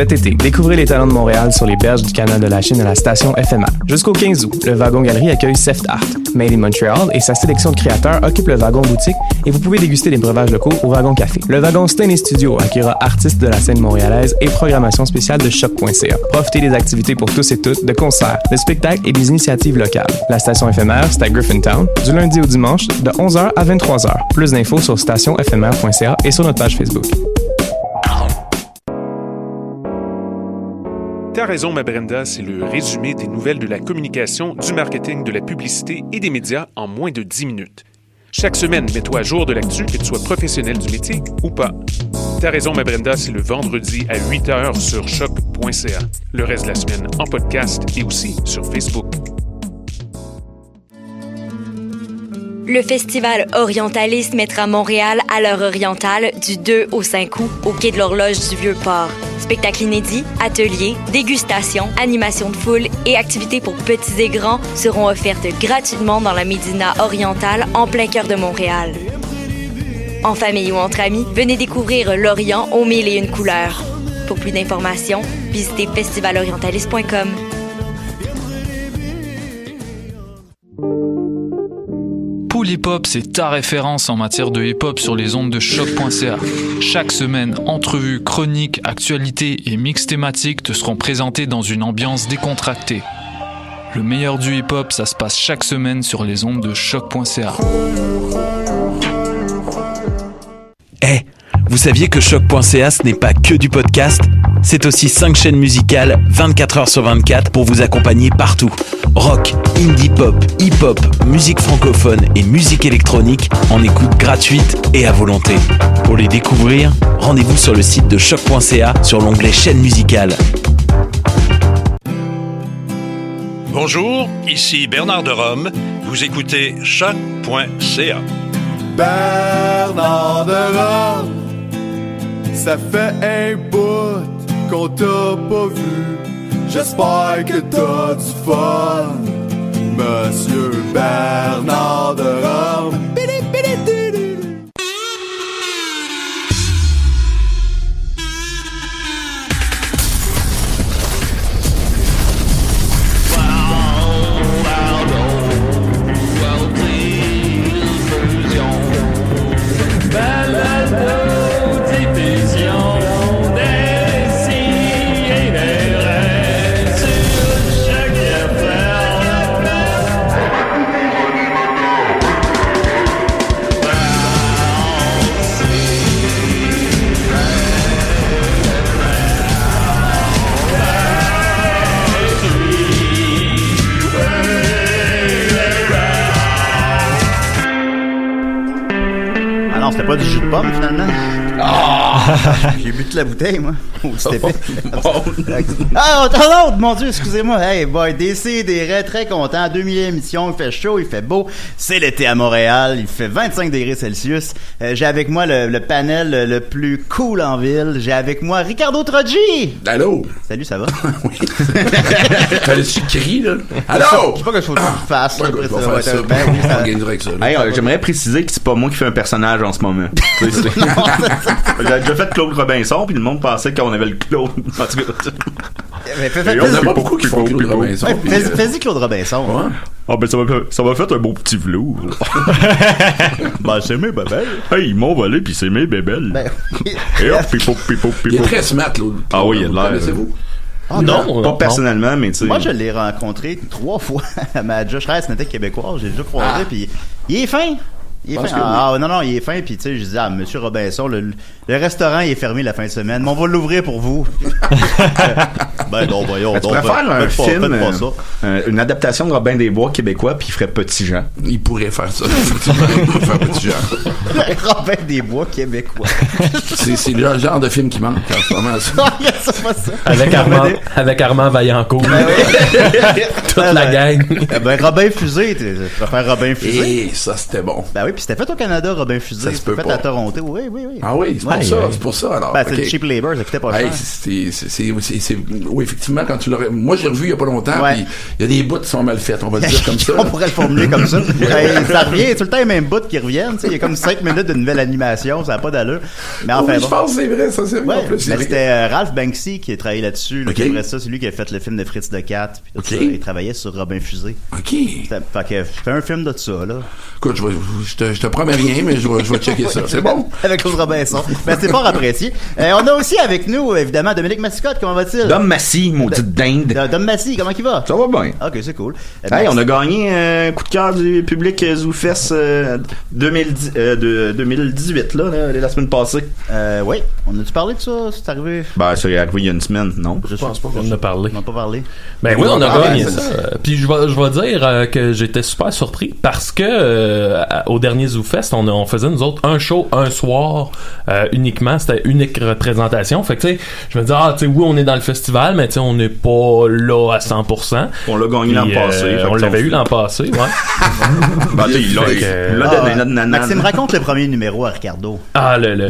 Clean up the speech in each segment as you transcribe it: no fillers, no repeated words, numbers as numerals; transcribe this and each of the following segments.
Cet été, découvrez les talents de Montréal sur les berges du canal de la Chine à la station FMR. Jusqu'au 15 août, le Wagon Galerie accueille Seft Art. Made in Montreal et sa sélection de créateurs occupe le Wagon Boutique et vous pouvez déguster des breuvages locaux au Wagon Café. Le Wagon Stain Studio accueillera artistes de la scène montréalaise et programmation spéciale de choc.ca. Profitez des activités pour tous et toutes, de concerts, de spectacles et des initiatives locales. La station éphémère, c'est à Griffintown, du lundi au dimanche, de 11h à 23h. Plus d'infos sur stationéphémère.ca et sur notre page Facebook. T'as raison, ma Brenda, c'est le résumé des nouvelles de la communication, du marketing, de la publicité et des médias en moins de 10 minutes. Chaque semaine, mets-toi à jour de l'actu, que tu sois professionnel du métier ou pas. T'as raison, ma Brenda, c'est le vendredi à 8h sur choc.ca. Le reste de la semaine en podcast et aussi sur Facebook. Le festival Orientalis mettra Montréal à l'heure orientale du 2 au 5 août au quai de l'Horloge du Vieux-Port. Spectacles inédits, ateliers, dégustations, animations de foule et activités pour petits et grands seront offertes gratuitement dans la Médina orientale en plein cœur de Montréal. En famille ou entre amis, venez découvrir l'Orient aux 1001 couleurs. Pour plus d'informations, visitez festivalorientalis.com. Pool Hip Hop, c'est ta référence en matière de hip-hop sur les ondes de choc.ca. Chaque semaine, entrevues, chroniques, actualités et mix thématiques te seront présentés dans une ambiance décontractée. Le meilleur du hip-hop, ça se passe chaque semaine sur les ondes de choc.ca. Hey, vous saviez que choc.ca, ce n'est pas que du podcast? C'est aussi 5 chaînes musicales 24h sur 24 pour vous accompagner partout. Rock, indie pop, hip-hop, musique francophone et musique électronique en écoute gratuite et à volonté. Pour les découvrir, rendez-vous sur le site de choc.ca sur l'onglet chaîne musicale. Bonjour, ici Bernard de Rome. Vous écoutez choc.ca. Bernard de Rome, ça fait un bout qu'on t'a pas vu. J'espère que t'as du fun, Monsieur Bernard de Rome. C'était pas du jus de pomme, finalement. J'ai bu toute la bouteille, moi. Non, mon Dieu, excusez-moi. Hey, boy, Décidérez, très content. 2000e émission, il fait chaud, il fait beau. C'est l'été à Montréal, il fait 25 degrés Celsius. J'ai avec moi le panel le plus cool en ville. J'ai avec moi Ricardo Troggi. Allô? Salut, ça va? Oui. Fallait-tu crier, là? Allô? Je sais pas que je faut que tu le fasses. J'aimerais préciser que c'est pas moi qui fais un personnage en ce moment. J'avais déjà fait Claude Robinson, puis le monde pensait qu'on avait le Claude. En tout cas. Il y en a pas beaucoup qui font Claude Robinson. Fais-y Claude Robinson. Ouais. Ah ben ça m'a fait un beau petit velours. Ben c'est mes bébelles. Hey, ils m'ont volé puis c'est mes bébelles. Et hop, pipo. Il est très smart, Claude. Ah oui, il a de l'air. Connaissez-vous? Ah non, pas personnellement, mais tu sais. Moi, je l'ai rencontré 3 fois à ma Josh Rice, c'était québécois. J'ai déjà croisé, puis il est fin. Il est fin. Non, il est fin, puis tu sais, je dis, Monsieur Robinson, le restaurant il est fermé la fin de semaine, mais on va l'ouvrir pour vous. Ben non, voyons. Tu pourrais faire un film, une adaptation de Robin des Bois québécois, puis il ferait Petit Jean. Il pourrait faire ça, effectivement. Il pourrait faire Petit Jean. Robin des Bois québécois. C'est le genre de film qui manque en ce moment. C'est pas ça. Avec Armand Vaillancourt. Toute la gang. Ben Robin Fusé, tu préfères Robin Fusé? Et ça, c'était bon. Ben Oui, puis c'était fait au Canada, Robin Fusé. Ça se peut fait pas. à Toronto. Oui. Ah oui, c'est pour ça, alors. Ben, c'est le cheap labor, ça coûtait pas cher. Oui, effectivement, quand tu l'aurais... Moi, j'ai revu il y a pas longtemps, puis il y a des bouts qui sont mal faits, on va le dire comme ça. On pourrait le formuler comme ça. Ça revient, tout le temps les mêmes bouts qui reviennent, tu sais, il y a comme 5 minutes de nouvelle animation, ça n'a pas d'allure. Mais enfin, je pense que c'est vrai, ça, c'est vrai. En plus, mais c'était Ralph Banksy qui a travaillé là-dessus. Là, après ça, c'est lui qui a fait le film de Fritz de Cat. Puis tout ça, il travaillait sur Robin Fusé. OK. Fait que je fais un film de ça, là. Écoute, je te promets rien, mais je vais checker ça. C'est bon. Avec Claude Robinson. Ben, c'est fort apprécié. On a aussi avec nous, évidemment, Dominique Massicotte. Comment va-t-il? Dom Massy, maudite dinde. Dom Massy, comment il va? Ça va bien. Ok, c'est cool. Hey, on a gagné un coup de cœur du public ZooFest 2018, là, la semaine passée. Oui. On a-tu parlé de ça? C'est arrivé? Ben, c'est arrivé il y a une semaine, non? Je pense pas. On en a parlé. On n'a pas parlé. Ben oui, on a gagné ça. Puis je vais dire que j'étais super surpris parce que au dernier ZooFest, on faisait nous autres un show un soir uniquement. C'était unique représentation. Fait que tu sais, je me dis tu sais, oui, on est dans le festival, mais tu sais, on n'est pas là à 100%. On l'a gagné l'an passé. On l'avait eu l'an passé, ouais. Ben, il l'a Maxime, raconte le premier numéro à Ricardo.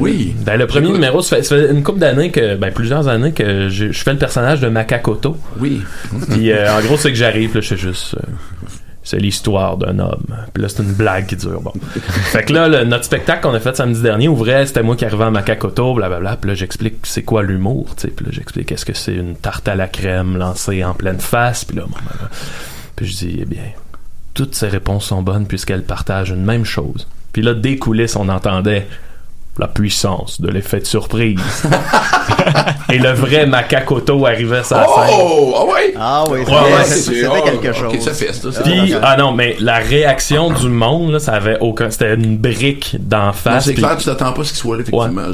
Oui. Ben, le premier numéro, ça fait une couple d'années plusieurs années que je fais le personnage de Makakoto. Oui. Puis en gros, c'est que j'arrive, là, je fais juste... c'est l'histoire d'un homme. Puis là, c'est une blague qui dure. Bon. Fait que là, notre spectacle qu'on a fait samedi dernier ouvrait, c'était moi qui arrivais à Makakoto, blablabla. Puis là, j'explique c'est quoi l'humour, tu sais. Puis là, j'explique est-ce que c'est une tarte à la crème lancée en pleine face. Puis là, puis je dis, eh bien, toutes ces réponses sont bonnes puisqu'elles partagent une même chose. Puis là, des coulisses, on entendait la puissance de l'effet de surprise. Et le vrai Makakoto arrivait sur la scène. Ah oui, c'était quelque chose. Okay, ça fait ça. Puis, non, mais la réaction du monde, là, ça avait aucun... C'était une brique d'en face. Non, c'est clair, tu t'attends pas à ce qu'il soit là, effectivement.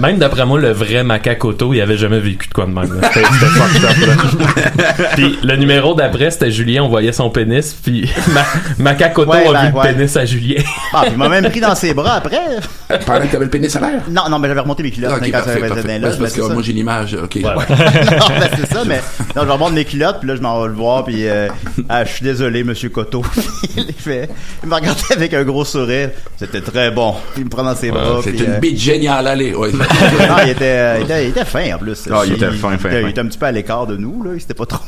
Même d'après moi, le vrai Makakoto, il avait jamais vécu de quoi de même. C'était fucked up, là. Puis le numéro d'après, c'était Julien, on voyait son pénis, puis Makakoto a vu le pénis à Julien. Puis il m'a même pris dans ses bras après. Pendant que t'avais le pénis à l'air? Non, mais j'avais remonté mes culottes. Okay, parfait. C'est parce que moi j'ai l'image. Ok. Non, ben c'est ça, mais non, je remonte mes culottes, puis là je m'en vais le voir, puis je suis désolé, Monsieur Koto. Il m'a regardé avec un gros sourire. C'était très bon. Il me prend dans ses bras. C'était une bite géniale, allez. Ouais. Non, il était fin en plus. Il était fin. Il était un petit peu à l'écart de nous, là. Il s'était pas trop.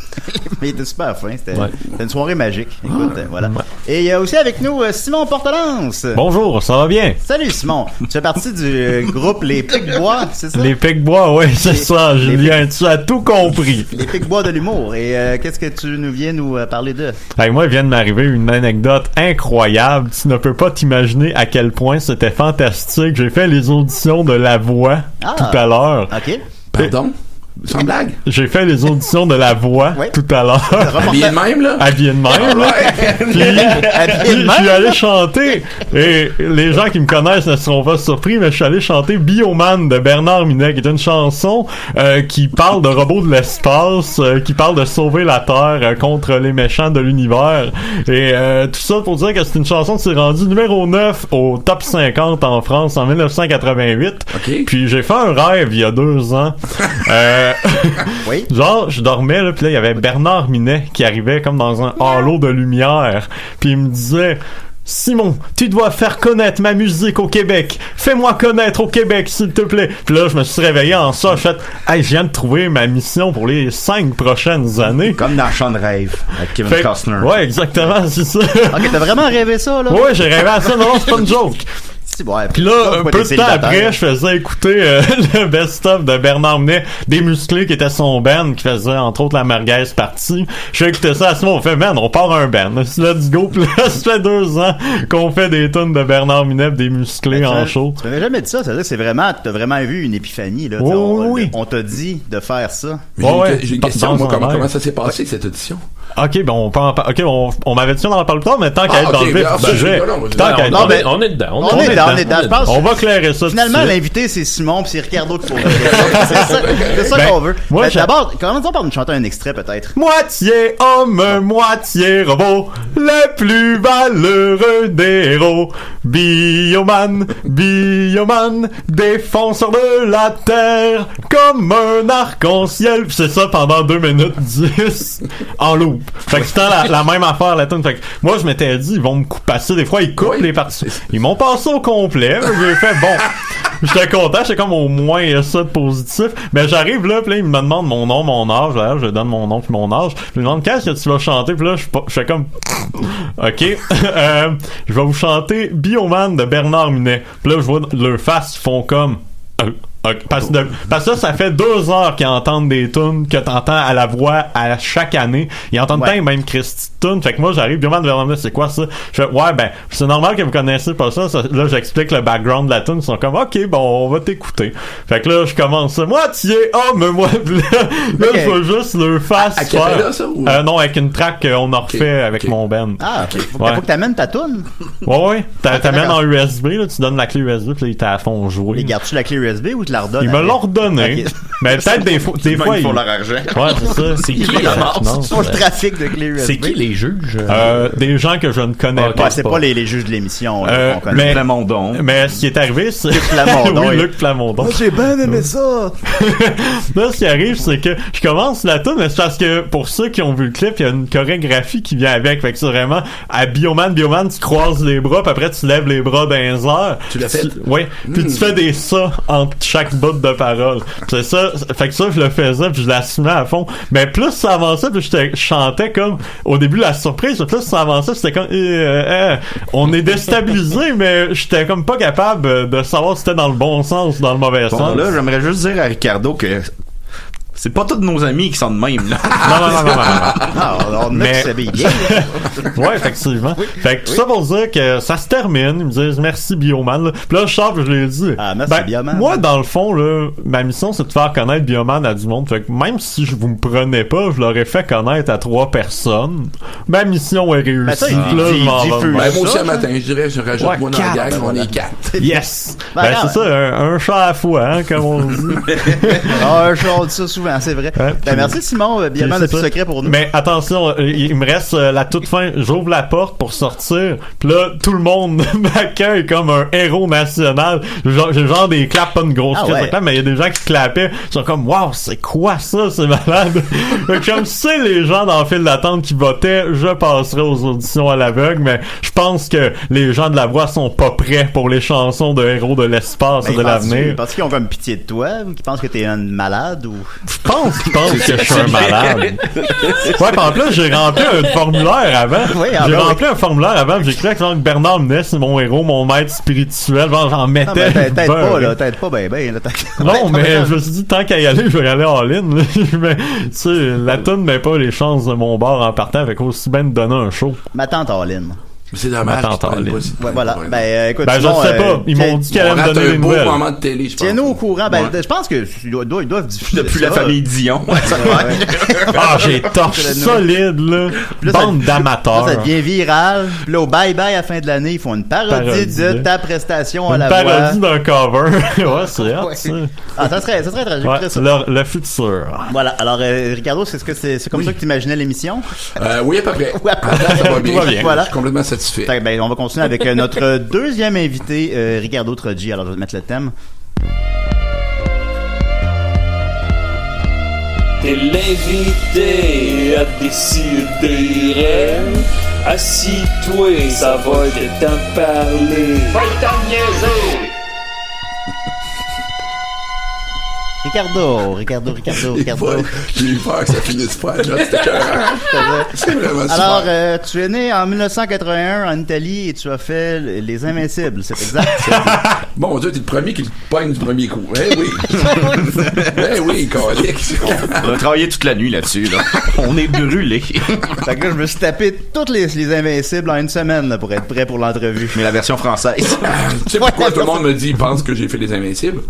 Mais il était super fin. C'était une soirée magique. Écoute, voilà. Et il y a aussi avec nous Simon Portelance. Bonjour, ça va bien? Salut Simon. Tu fais partie du groupe Les Pics-Bois, c'est ça? Les Pics-Bois, oui, c'est ça, Julien, tu as tout compris. Les Pics-Bois de l'humour. Et qu'est-ce que tu viens nous parler d'eux? Moi, il vient de m'arriver une anecdote incroyable. Tu ne peux pas t'imaginer à quel point c'était fantastique. J'ai fait les auditions de La Voix tout à l'heure. OK. Pardon? Sans blague? J'ai fait les auditions de La Voix tout à l'heure. Habillé de même, là? Habillé de même, là. Puis, je suis allé chanter. Et les gens qui me connaissent ne seront pas surpris, mais je suis allé chanter Bioman de Bernard Minet, qui est une chanson qui parle de robots de l'espace, qui parle de sauver la Terre contre les méchants de l'univers. Et tout ça pour dire que c'est une chanson qui s'est rendue numéro 9 au top 50 en France en 1988. Okay. Puis j'ai fait un rêve il y a 2 ans. Oui. Genre, je dormais, là, puis là, il y avait Bernard Minet qui arrivait comme dans un halo de lumière, puis il me disait... Simon, tu dois faire connaître ma musique au Québec. Fais-moi connaître au Québec, s'il te plaît. Puis là, je me suis réveillé en ça. Je fait, hey, je viens de trouver ma mission pour les 5 prochaines années. Comme dans Chant de rêve, avec Kevin Costner. Ouais, exactement, c'est ça. Ok, t'as vraiment rêvé ça, là? Ouais, j'ai rêvé à ça. Non, c'est pas une joke. Puis là, un peu de temps après, je faisais écouter le best-of de Bernard Minet, des musclés qui étaient son band, qui faisait entre autres la merguez partie. Je fais écouter ça à ce moment, on fait, man, on part un band. Let's go. Puis là, ça fait 2 ans qu'on fait des tunes de Bernard Minet, des musclés en show. Tu m'avais jamais dit ça, c'est-à-dire que c'est vraiment, t'as vraiment vu une épiphanie, là. Oui. On t'a dit de faire ça. J'ai une question, moi, comment ça s'est passé, cette audition? Ok, ben on peut en parler. Ok, on m'avait dit on en parle plus tard, mais tant qu'à être dans le vif du sujet. On est dedans. On est dedans. Je pense, on va clairer ça. Finalement, l'invité, c'est Simon pis c'est Ricardo qui pose la question. C'est ça qu'on veut. D'abord, commençons par nous chanter un extrait, peut-être. Moitié homme, moitié robot, le plus valeureux des héros. Bioman, défenseur de la terre, comme un arc-en-ciel. Pis c'est ça pendant 2 minutes 10 en loop. loop. Fait que c'est la même affaire, la tune. Fait que moi, je m'étais dit, ils vont me passer, des fois, ils coupent les parties. Ils m'ont passé au complet. J'ai fait, bon, j'étais content, j'étais comme au moins il y a ça de positif. Mais j'arrive là, puis là, ils me demandent mon nom, mon âge. Là, je donne mon nom puis mon âge. Ils me demandent qu'est-ce que tu vas chanter. Puis là, je fais comme, ok, je vais vous chanter Bioman de Bernard Minet. Puis là, je vois leur face, ils font comme, okay. Parce que ça fait 2 heures qu'ils entendent des tunes que t'entends à la voix à chaque année. Ils entendent pas les mêmes Christy de tunes. Fait que moi, j'arrive, Bioman de Bernard Minet, c'est quoi ça? Je fais, ouais, ben, c'est normal que vous connaissez pas ça. Là, j'explique le background de la tune. Ils sont comme, ok, bon, on va t'écouter. Fait que là, je commence ça. Moi, tu es, mais moi, là, je vois juste le face. À Capella, ça? Ou... non, avec une track qu'on a refait avec mon band. Ah, ok. Faut que t'amènes ta tune? Ouais. T'amènes en USB, là, tu donnes la clé USB, puis là, ils t'en font jouer. Et gardes-tu la clé USB ou tu la redonnes? Ils me l'ont redonné. Okay. Mais peut-être des fois ils font leur argent. Ouais, c'est ça. C'est qui pour le trafic de clé USB? C'est qui les juges? Des gens que je ne connais pas. C'est pas les juges de l'émission. On connaît. Mais Plamondon. Mais ce qui est arrivé, c'est... Luc Plamondon. Oui, Luc Plamondon. Moi, j'ai bien aimé ça. Là, ce qui arrive, c'est que je commence la tune, mais c'est parce que pour ceux qui ont vu le clip, il y a une chorégraphie qui vient avec. Fait que c'est vraiment à Bioman, tu croises les bras, puis après tu lèves les bras dans les airs. Tu l'as fait? Oui. Puis tu fais des ça entre chaque bout de parole. C'est ça. Fait que ça, je le faisais, puis je l'assumais à fond. Mais plus ça avançait, puis je chantais comme au début la surprise, plus ça avançait, c'était comme on est déstabilisé, mais j'étais comme pas capable de savoir si c'était dans le bon sens ou dans le mauvais sens. Là, j'aimerais juste dire à Ricardo que c'est pas tous nos amis qui sont de même, là. Non, on s'habille bien. Ouais, effectivement. Oui, fait que tout ça pour dire que ça se termine. Ils me disent merci Bioman. Là. Puis là, je sors, je l'ai dit. Ah, merci Bioman. Moi, dans le fond, là, ma mission, c'est de faire connaître Bioman à du monde. Fait que même si vous me prenez pas, je l'aurais fait connaître à 3 personnes. Ma mission est réussie. Ça, je m'en vais. Moi aussi, un matin, je dirais, je rajoute moi dans la gang, on est 4. Yes! C'est ça, un chat à la fois, hein, comme on dit. Un chat, on dit ça souvent. C'est vrai. Merci Simon, Bioman a plus secret pour nous. Mais attention, il me reste la toute fin. J'ouvre la porte pour sortir, puis là tout le monde m'accueille comme un héros national. J'ai genre des claps, pas une grosse clap, mais il y a des gens qui clappaient. Ils sont comme waouh, c'est quoi ça, c'est malade. Comme c'est les gens dans le fil d'attente qui votaient, je passerai aux auditions à l'aveugle, mais je pense que les gens de la voix sont pas prêts pour les chansons de héros de l'espace et de l'avenir. Parce qu'ils ont comme pitié de toi, ou qu'ils pensent que t'es un malade, ou je pense que je suis un malade. Ouais, en plus, j'ai rempli un formulaire avant. J'ai rempli un formulaire avant, j'ai écrit que Bernard Minet, c'est mon héros, mon maître spirituel. Genre, j'en mettais. T'aides pas, ben. Non, mais je me suis dit, tant qu'à y aller, je vais y aller en ligne. Mais, tu sais, la toune met pas les chances de mon bord en partant, avec aussi bien de donner un show. Ma tante Aline. C'est dommage. Voilà. Ben, écoute, je sais pas. Ils m'ont dit qu'elle allait me donner des nouvelles. Moment de télé, je pense. Tiens-nous au courant. Ben, je pense que ils doivent diffuser depuis la famille Dion. J'ai torche solide, là. Bande d'amateurs. Ça devient viral. Puis là, au bye-bye à la fin de l'année, ils font une parodie de ta prestation à la voix. Une parodie d'un cover. Ouais, c'est hot, ça. Ah, ça serait tragique. Le futur. Voilà. Alors, Ricardo, c'est comme ça que tu imaginais l'émission? Oui, à peu près. Ça va bien. Voilà. Je suis complètement satisfait. Ben, on va continuer avec notre deuxième invité, Ricardo Troggi. Alors, je vais mettre le thème. T'es l'invité à décider. Assis-toi, ça va être temps de parler. Pas le temps de niaiser. Ricardo. J'ai eu peur que ça finisse pas, là. C'était c'est vraiment super. Alors, tu es né en 1981 en Italie et tu as fait Les Invincibles, c'est exact. Bon Dieu, t'es le premier qui le pogne du premier coup. Oui, Calix. On a travaillé toute la nuit là-dessus, là. On est brûlés. Fait que là, je me suis tapé toutes les Invincibles en une semaine là, pour être prêt pour l'entrevue. Mais la version française. Tu sais pourquoi tout le monde me dit, pense que j'ai fait Les Invincibles?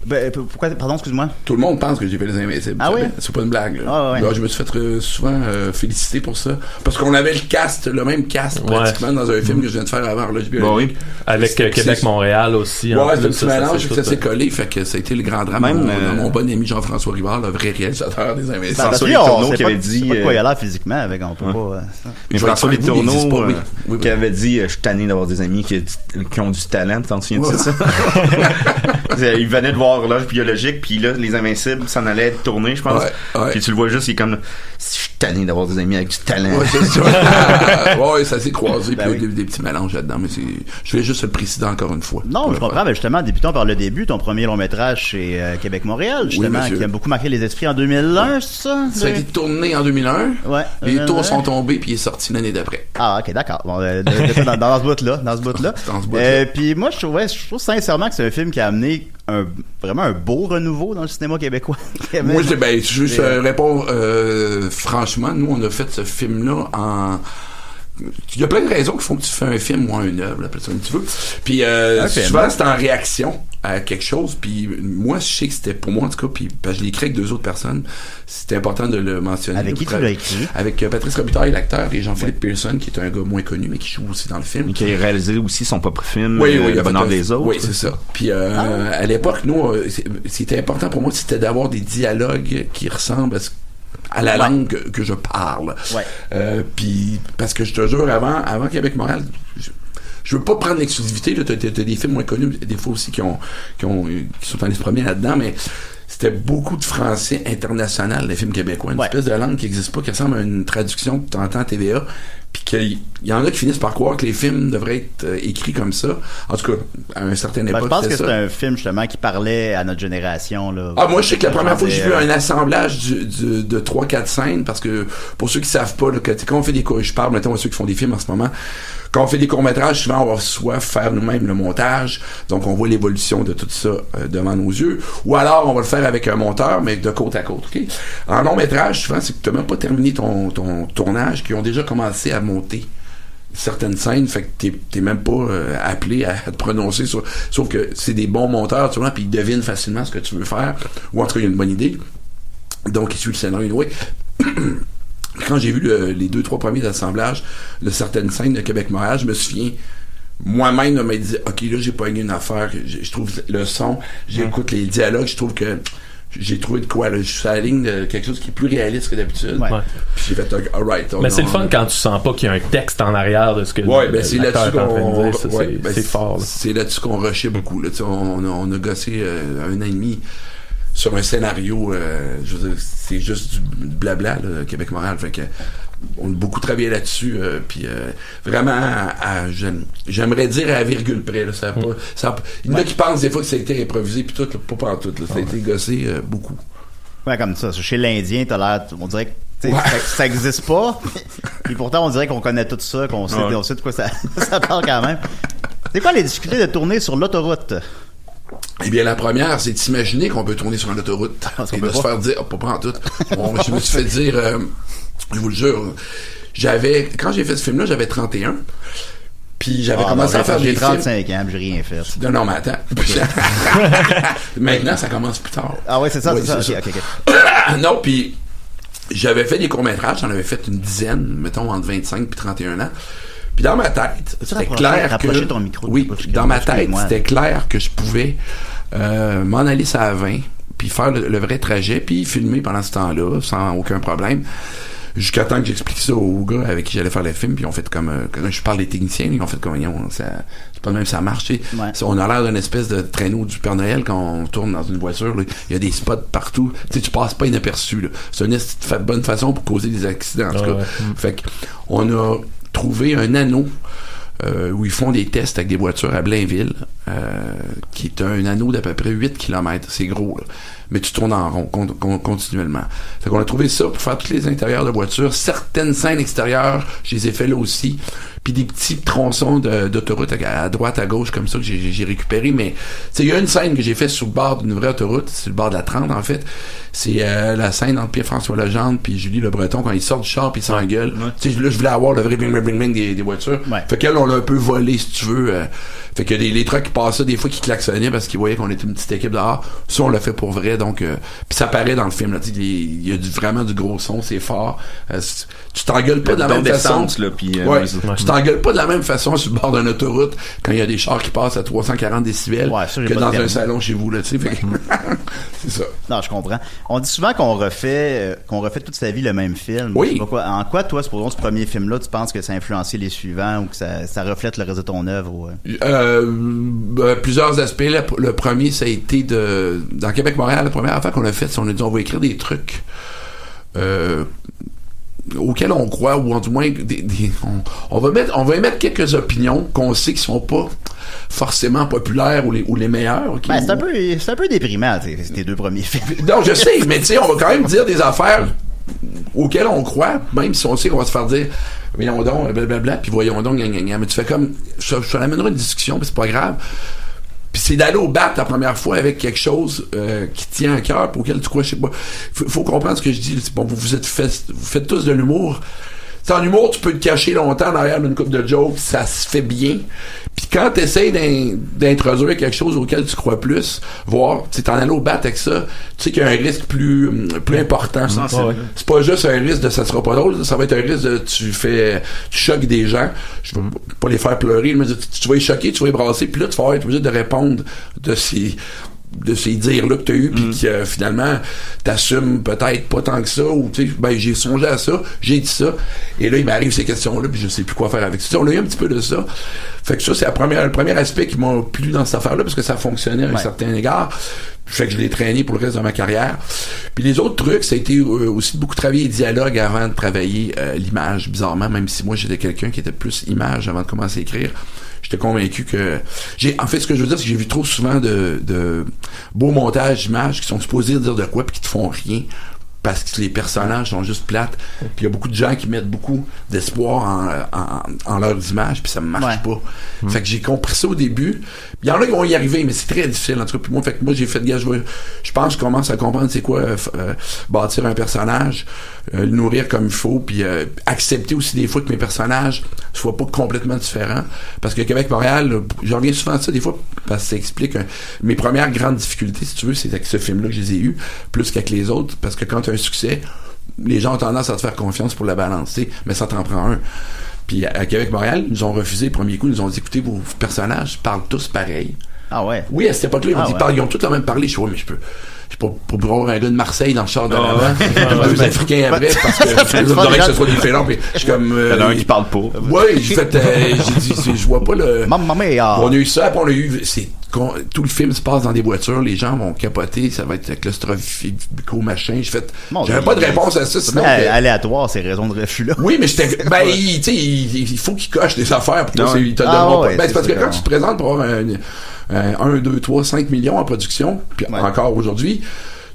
Ben, pourquoi, pardon, excuse-moi? Tout le monde pense que j'ai fait Les Invincibles. Ah oui? C'est pas une blague, là. Ah ouais. Là, je me suis fait souvent féliciter pour ça. Parce qu'on avait le même cast, pratiquement, dans un film que je viens de faire avant l'HBO. Bon, oui. Avec Québec-Montréal aussi. Ouais, c'est un petit mélange que ça s'est collé, fait que ça a été le grand drame. Même mon bon ami Jean-François Rivard, le vrai réalisateur des Invincibles. François Letourneau qui avait dit... pas de quoi il a l'air physiquement avec, on peut pas... Mais François Letourneau qui avait dit, je suis tanné d'avoir des amis qui ont du talent, t'en souviens de ça? Il venait de voir horloge biologique, puis là, les Invincibles s'en allaient tourner, je pense. Ouais. Puis tu le vois juste, il est comme, je suis tanné d'avoir des amis avec du talent. Ouais, c'est ça. Ouais, ça s'est croisé, Ben puis il y a des petits mélanges là-dedans, mais je voulais juste le préciser encore une fois. Non, je comprends, mais justement, débutons par le début, ton premier long métrage chez Québec-Montréal, justement, oui, qui a beaucoup marqué les esprits en 2001, c'est ça? Ça a été tourné en 2001. Ouais. Les tours sont tombés, puis il est sorti l'année d'après. Ah, ok, d'accord. Bon, dans ce bout-là. Puis moi, je trouve sincèrement que c'est un film qui a amené vraiment un beau renouveau dans le cinéma québécois. Moi, je veux juste répondre franchement. Nous, on a fait ce film-là en... Il y a plein de raisons qui font que tu fais un film ou une œuvre, appelle ça comme tu veux. Puis souvent, c'est en réaction à quelque chose. Puis moi, je sais que c'était pour moi, en tout cas, puis je l'ai écrit avec 2 autres personnes. C'était important de le mentionner. Avec qui tu l'as écrit? Avec Patrice Robitaille, l'acteur, et Jean-Philippe Pearson, qui est un gars moins connu, mais qui joue aussi dans le film. Et qui a réalisé aussi son propre film, Le Bonheur des autres. Oui, c'est ça. Puis à l'époque, nous, c'était important pour moi, c'était d'avoir des dialogues qui ressemblent à la langue que je parle. Puis parce que je te jure, avant Québec-Montréal, je veux pas prendre l'exclusivité, là, t'as des films moins connus, des fois aussi qui sont allés se promener là-dedans, mais c'était beaucoup de français international, les films québécois. Une espèce de langue qui n'existe pas, qui ressemble à une traduction que tu entends à TVA. Puis qu'il y en a qui finissent par croire que les films devraient être écrits comme ça. En tout cas, à une certaine époque, je pense que ça. c'est un film, justement, qui parlait à notre génération, là. Ah, moi, je sais que la première fois que j'ai vu un assemblage de 3-4 scènes, parce que, pour ceux qui savent pas, là, quand on fait des je parle, mettons, à ceux qui font des films en ce moment, quand on fait des courts-métrages, souvent, on va soit faire nous-mêmes le montage, donc on voit l'évolution de tout ça devant nos yeux, ou alors on va le faire avec un monteur, mais de côte à côte, ok? En long-métrage, souvent, c'est que tu n'as même pas terminé ton tournage, qui ont déjà commencé à monter certaines scènes, fait que t'es même pas appelé à te prononcer sur... Sauf que c'est des bons monteurs, tu vois, puis ils devinent facilement ce que tu veux faire, ou en tout cas, il y a une bonne idée. Donc, ils suivent le scénario, anyway. Quand j'ai vu les 2-3 premiers assemblages de certaines scènes de Québec-Montréal, je me souviens, moi-même, m'a dit, OK, là, j'ai pas eu une affaire, je trouve le son, j'écoute les dialogues, je trouve que j'ai trouvé de quoi, là, je suis à la ligne de quelque chose qui est plus réaliste que d'habitude. Puis j'ai fait, alright. Mais c'est le fun quand tu sens pas qu'il y a un texte en arrière de ce que c'est là-dessus qu'on... C'est fort. Là. C'est là-dessus qu'on rushait beaucoup. Là. On a gossé 1 an et demi sur un scénario, je veux dire, c'est juste du blabla, là, Québec-Montréal. Fait que on a beaucoup travaillé là-dessus, puis vraiment, j'aimerais dire à virgule près. Là, il y en a qui pensent des fois que ça a été improvisé, puis tout, là, pas pantoute. Là, ça a été gossé beaucoup. Ouais, comme ça. Chez l'Indien, t'as l'air, on dirait que ça existe pas, et pourtant on dirait qu'on connaît tout ça, qu'on sait de quoi ça parle quand même. C'est quoi les difficultés de tourner sur l'autoroute? Eh bien, la première, c'est d'imaginer qu'on peut tourner sur une autoroute et de se faire dire, pas en tout. Bon, je me suis fait dire, je vous le jure, quand j'ai fait ce film-là, j'avais 31. Puis j'avais commencé à faire des films. J'ai 35 ans, j'ai rien fait. Non, mais attends. Maintenant, ça commence plus tard. Ah ouais, c'est ça, c'est ça. Ok. Non, puis j'avais fait des courts-métrages, j'en avais fait une dizaine, mettons, entre 25 puis 31 ans. Puis dans ma tête, c'était clair que... ton micro, dans ma tête, c'était clair que je pouvais m'en aller ça à 20, puis faire le vrai trajet, puis filmer pendant ce temps-là, sans aucun problème. Jusqu'à temps que j'explique ça aux gars avec qui j'allais faire le film, puis ils ont fait comme... quand je parle des techniciens, ils ont fait comme... c'est pas de même, ça marche, tu sais. On a l'air d'une espèce de traîneau du Père Noël quand on tourne dans une voiture. Il y a des spots partout. Tu sais, tu passes pas inaperçu. Là. C'est une bonne façon pour causer des accidents, en tout cas. Fait qu'on a trouvé un anneau où ils font des tests avec des voitures à Blainville, qui est un anneau d'à peu près 8 km. C'est gros, là. Mais tu tournes en rond continuellement. Fait qu'on a trouvé ça pour faire tous les intérieurs de voitures. Certaines scènes extérieures, je les ai fait là aussi. Puis des petits tronçons d'autoroute à droite, à gauche, comme ça, que j'ai récupéré. Mais il y a une scène que j'ai faite sur le bord d'une vraie autoroute, c'est le bord de la 30 en fait. C'est la scène entre Pierre-François Legendre puis Julie Le Breton quand ils sortent du char puis ils s'engueulent. Tu sais, là, je voulais avoir le vrai bling des voitures. Fait qu'elle, on l'a un peu volé, si tu veux. Fait que les trucks qui passaient des fois qui klaxonnaient parce qu'ils voyaient qu'on était une petite équipe dehors. Ça, on l'a fait pour vrai. vrai, donc puis ça paraît dans le film là, il y a vraiment du gros son, c'est fort. Tu t'engueules pas de la même façon. Là, puis, tu t'engueules pas de la même façon sur le bord d'une autoroute quand il y a des chars qui passent à 340 décibels que dans un salon chez vous là, tu sais. C'est ça. Non, je comprends. On dit souvent qu'on refait toute sa vie le même film. Oui. En quoi, toi, supposons ce premier film-là, tu penses que ça a influencé les suivants ou que ça reflète le reste de ton œuvre? Plusieurs aspects. Le premier, ça a été dans Québec-Montréal, la première affaire qu'on a faite, c'est on a dit on va écrire des trucs auxquels on croit, ou du moins on va émettre quelques opinions qu'on sait qui sont pas forcément populaires ou les meilleures. Okay? Ben, c'est un peu déprimant, tes deux premiers films. Non, je sais, mais tu sais, on va quand même dire des affaires auxquelles on croit, même si on sait qu'on va se faire dire voyons donc, blablabla, puis voyons donc, mais tu fais comme je l'amènerai une discussion, mais c'est pas grave. Puis c'est d'aller au bat la première fois avec quelque chose qui tient à cœur, pour lequel tu crois, je sais pas. Faut comprendre ce que je dis. Bon, vous faites tous de l'humour. T'sais, en humour, tu peux te cacher longtemps derrière une couple de jokes, ça se fait bien. Puis quand t'essayes d'introduire quelque chose auquel tu crois plus, voir, t'en aller au bat avec ça, tu sais qu'il y a un risque plus important. C'est pas juste un risque de ça sera pas drôle, ça va être un risque de tu choques des gens. Je veux pas les faire pleurer, mais tu vas les choquer, tu vas les brasser, puis là tu vas être obligé de répondre de ces dires-là que t'as eu, puis que finalement t'assumes peut-être pas tant que ça, ou tu sais, ben j'ai songé à ça, j'ai dit ça, et là il m'arrive ces questions-là, puis je sais plus quoi faire avec ça. On a eu un petit peu de ça. Fait que ça, c'est le premier aspect qui m'a plu dans cette affaire-là, parce que ça fonctionnait à un certain égard. Fait que je l'ai traîné pour le reste de ma carrière. Puis les autres trucs, ça a été aussi beaucoup travailler dialogue avant de travailler l'image, bizarrement, même si moi j'étais quelqu'un qui était plus image avant de commencer à écrire. J'étais convaincu que en fait, ce que je veux dire, c'est que j'ai vu trop souvent de beaux montages d'images qui sont supposés dire de quoi puis qui te font rien parce que les personnages sont juste plates. Puis il y a beaucoup de gens qui mettent beaucoup d'espoir en leurs images, puis ça me marche pas. Fait que j'ai compris ça au début. Il y en a qui vont y arriver, mais c'est très difficile en tout cas. Puis moi, j'ai fait gars, je pense que je commence à comprendre c'est quoi bâtir un personnage, le nourrir comme il faut, puis accepter aussi des fois que mes personnages soient pas complètement différents. Parce que Québec-Montréal, j'en reviens souvent à ça des fois, parce que ça explique mes premières grandes difficultés, si tu veux, c'est avec ce film-là que je les ai eues, plus qu'avec les autres, parce que quand tu as un succès, les gens ont tendance à te faire confiance pour la balancer, mais ça t'en prend un. Puis à Québec-Montréal, ils nous ont refusé le premier coup, ils nous ont dit écoutez, vos personnages parlent tous pareil. Ah ouais? Oui, à cette époque-là, ils ont tous la même parlé. Je dis, ouais, mais je peux pour voir un gars de Marseille dans le char de l'avant, les Africains après, parce que vous aurez que ce soit différent. Puis je suis comme. Il y en a un qui parle pas. Ouais, j'ai dit, je vois pas le. Mamma mia! On a eu ça, puis on a eu. Tout le film se passe dans des voitures, les gens vont capoter, ça va être claustrophico machin. J'avais pas de réponse à ça. Sinon, aléatoire, ces raisons de refus-là. Oui, mais j'étais. Ben, tu sais, il faut qu'il coche des affaires pour que il te donneront pas. Ben, c'est parce que quand tu te présentes pour avoir 1, 2, 3, 5 millions en production, puis encore aujourd'hui,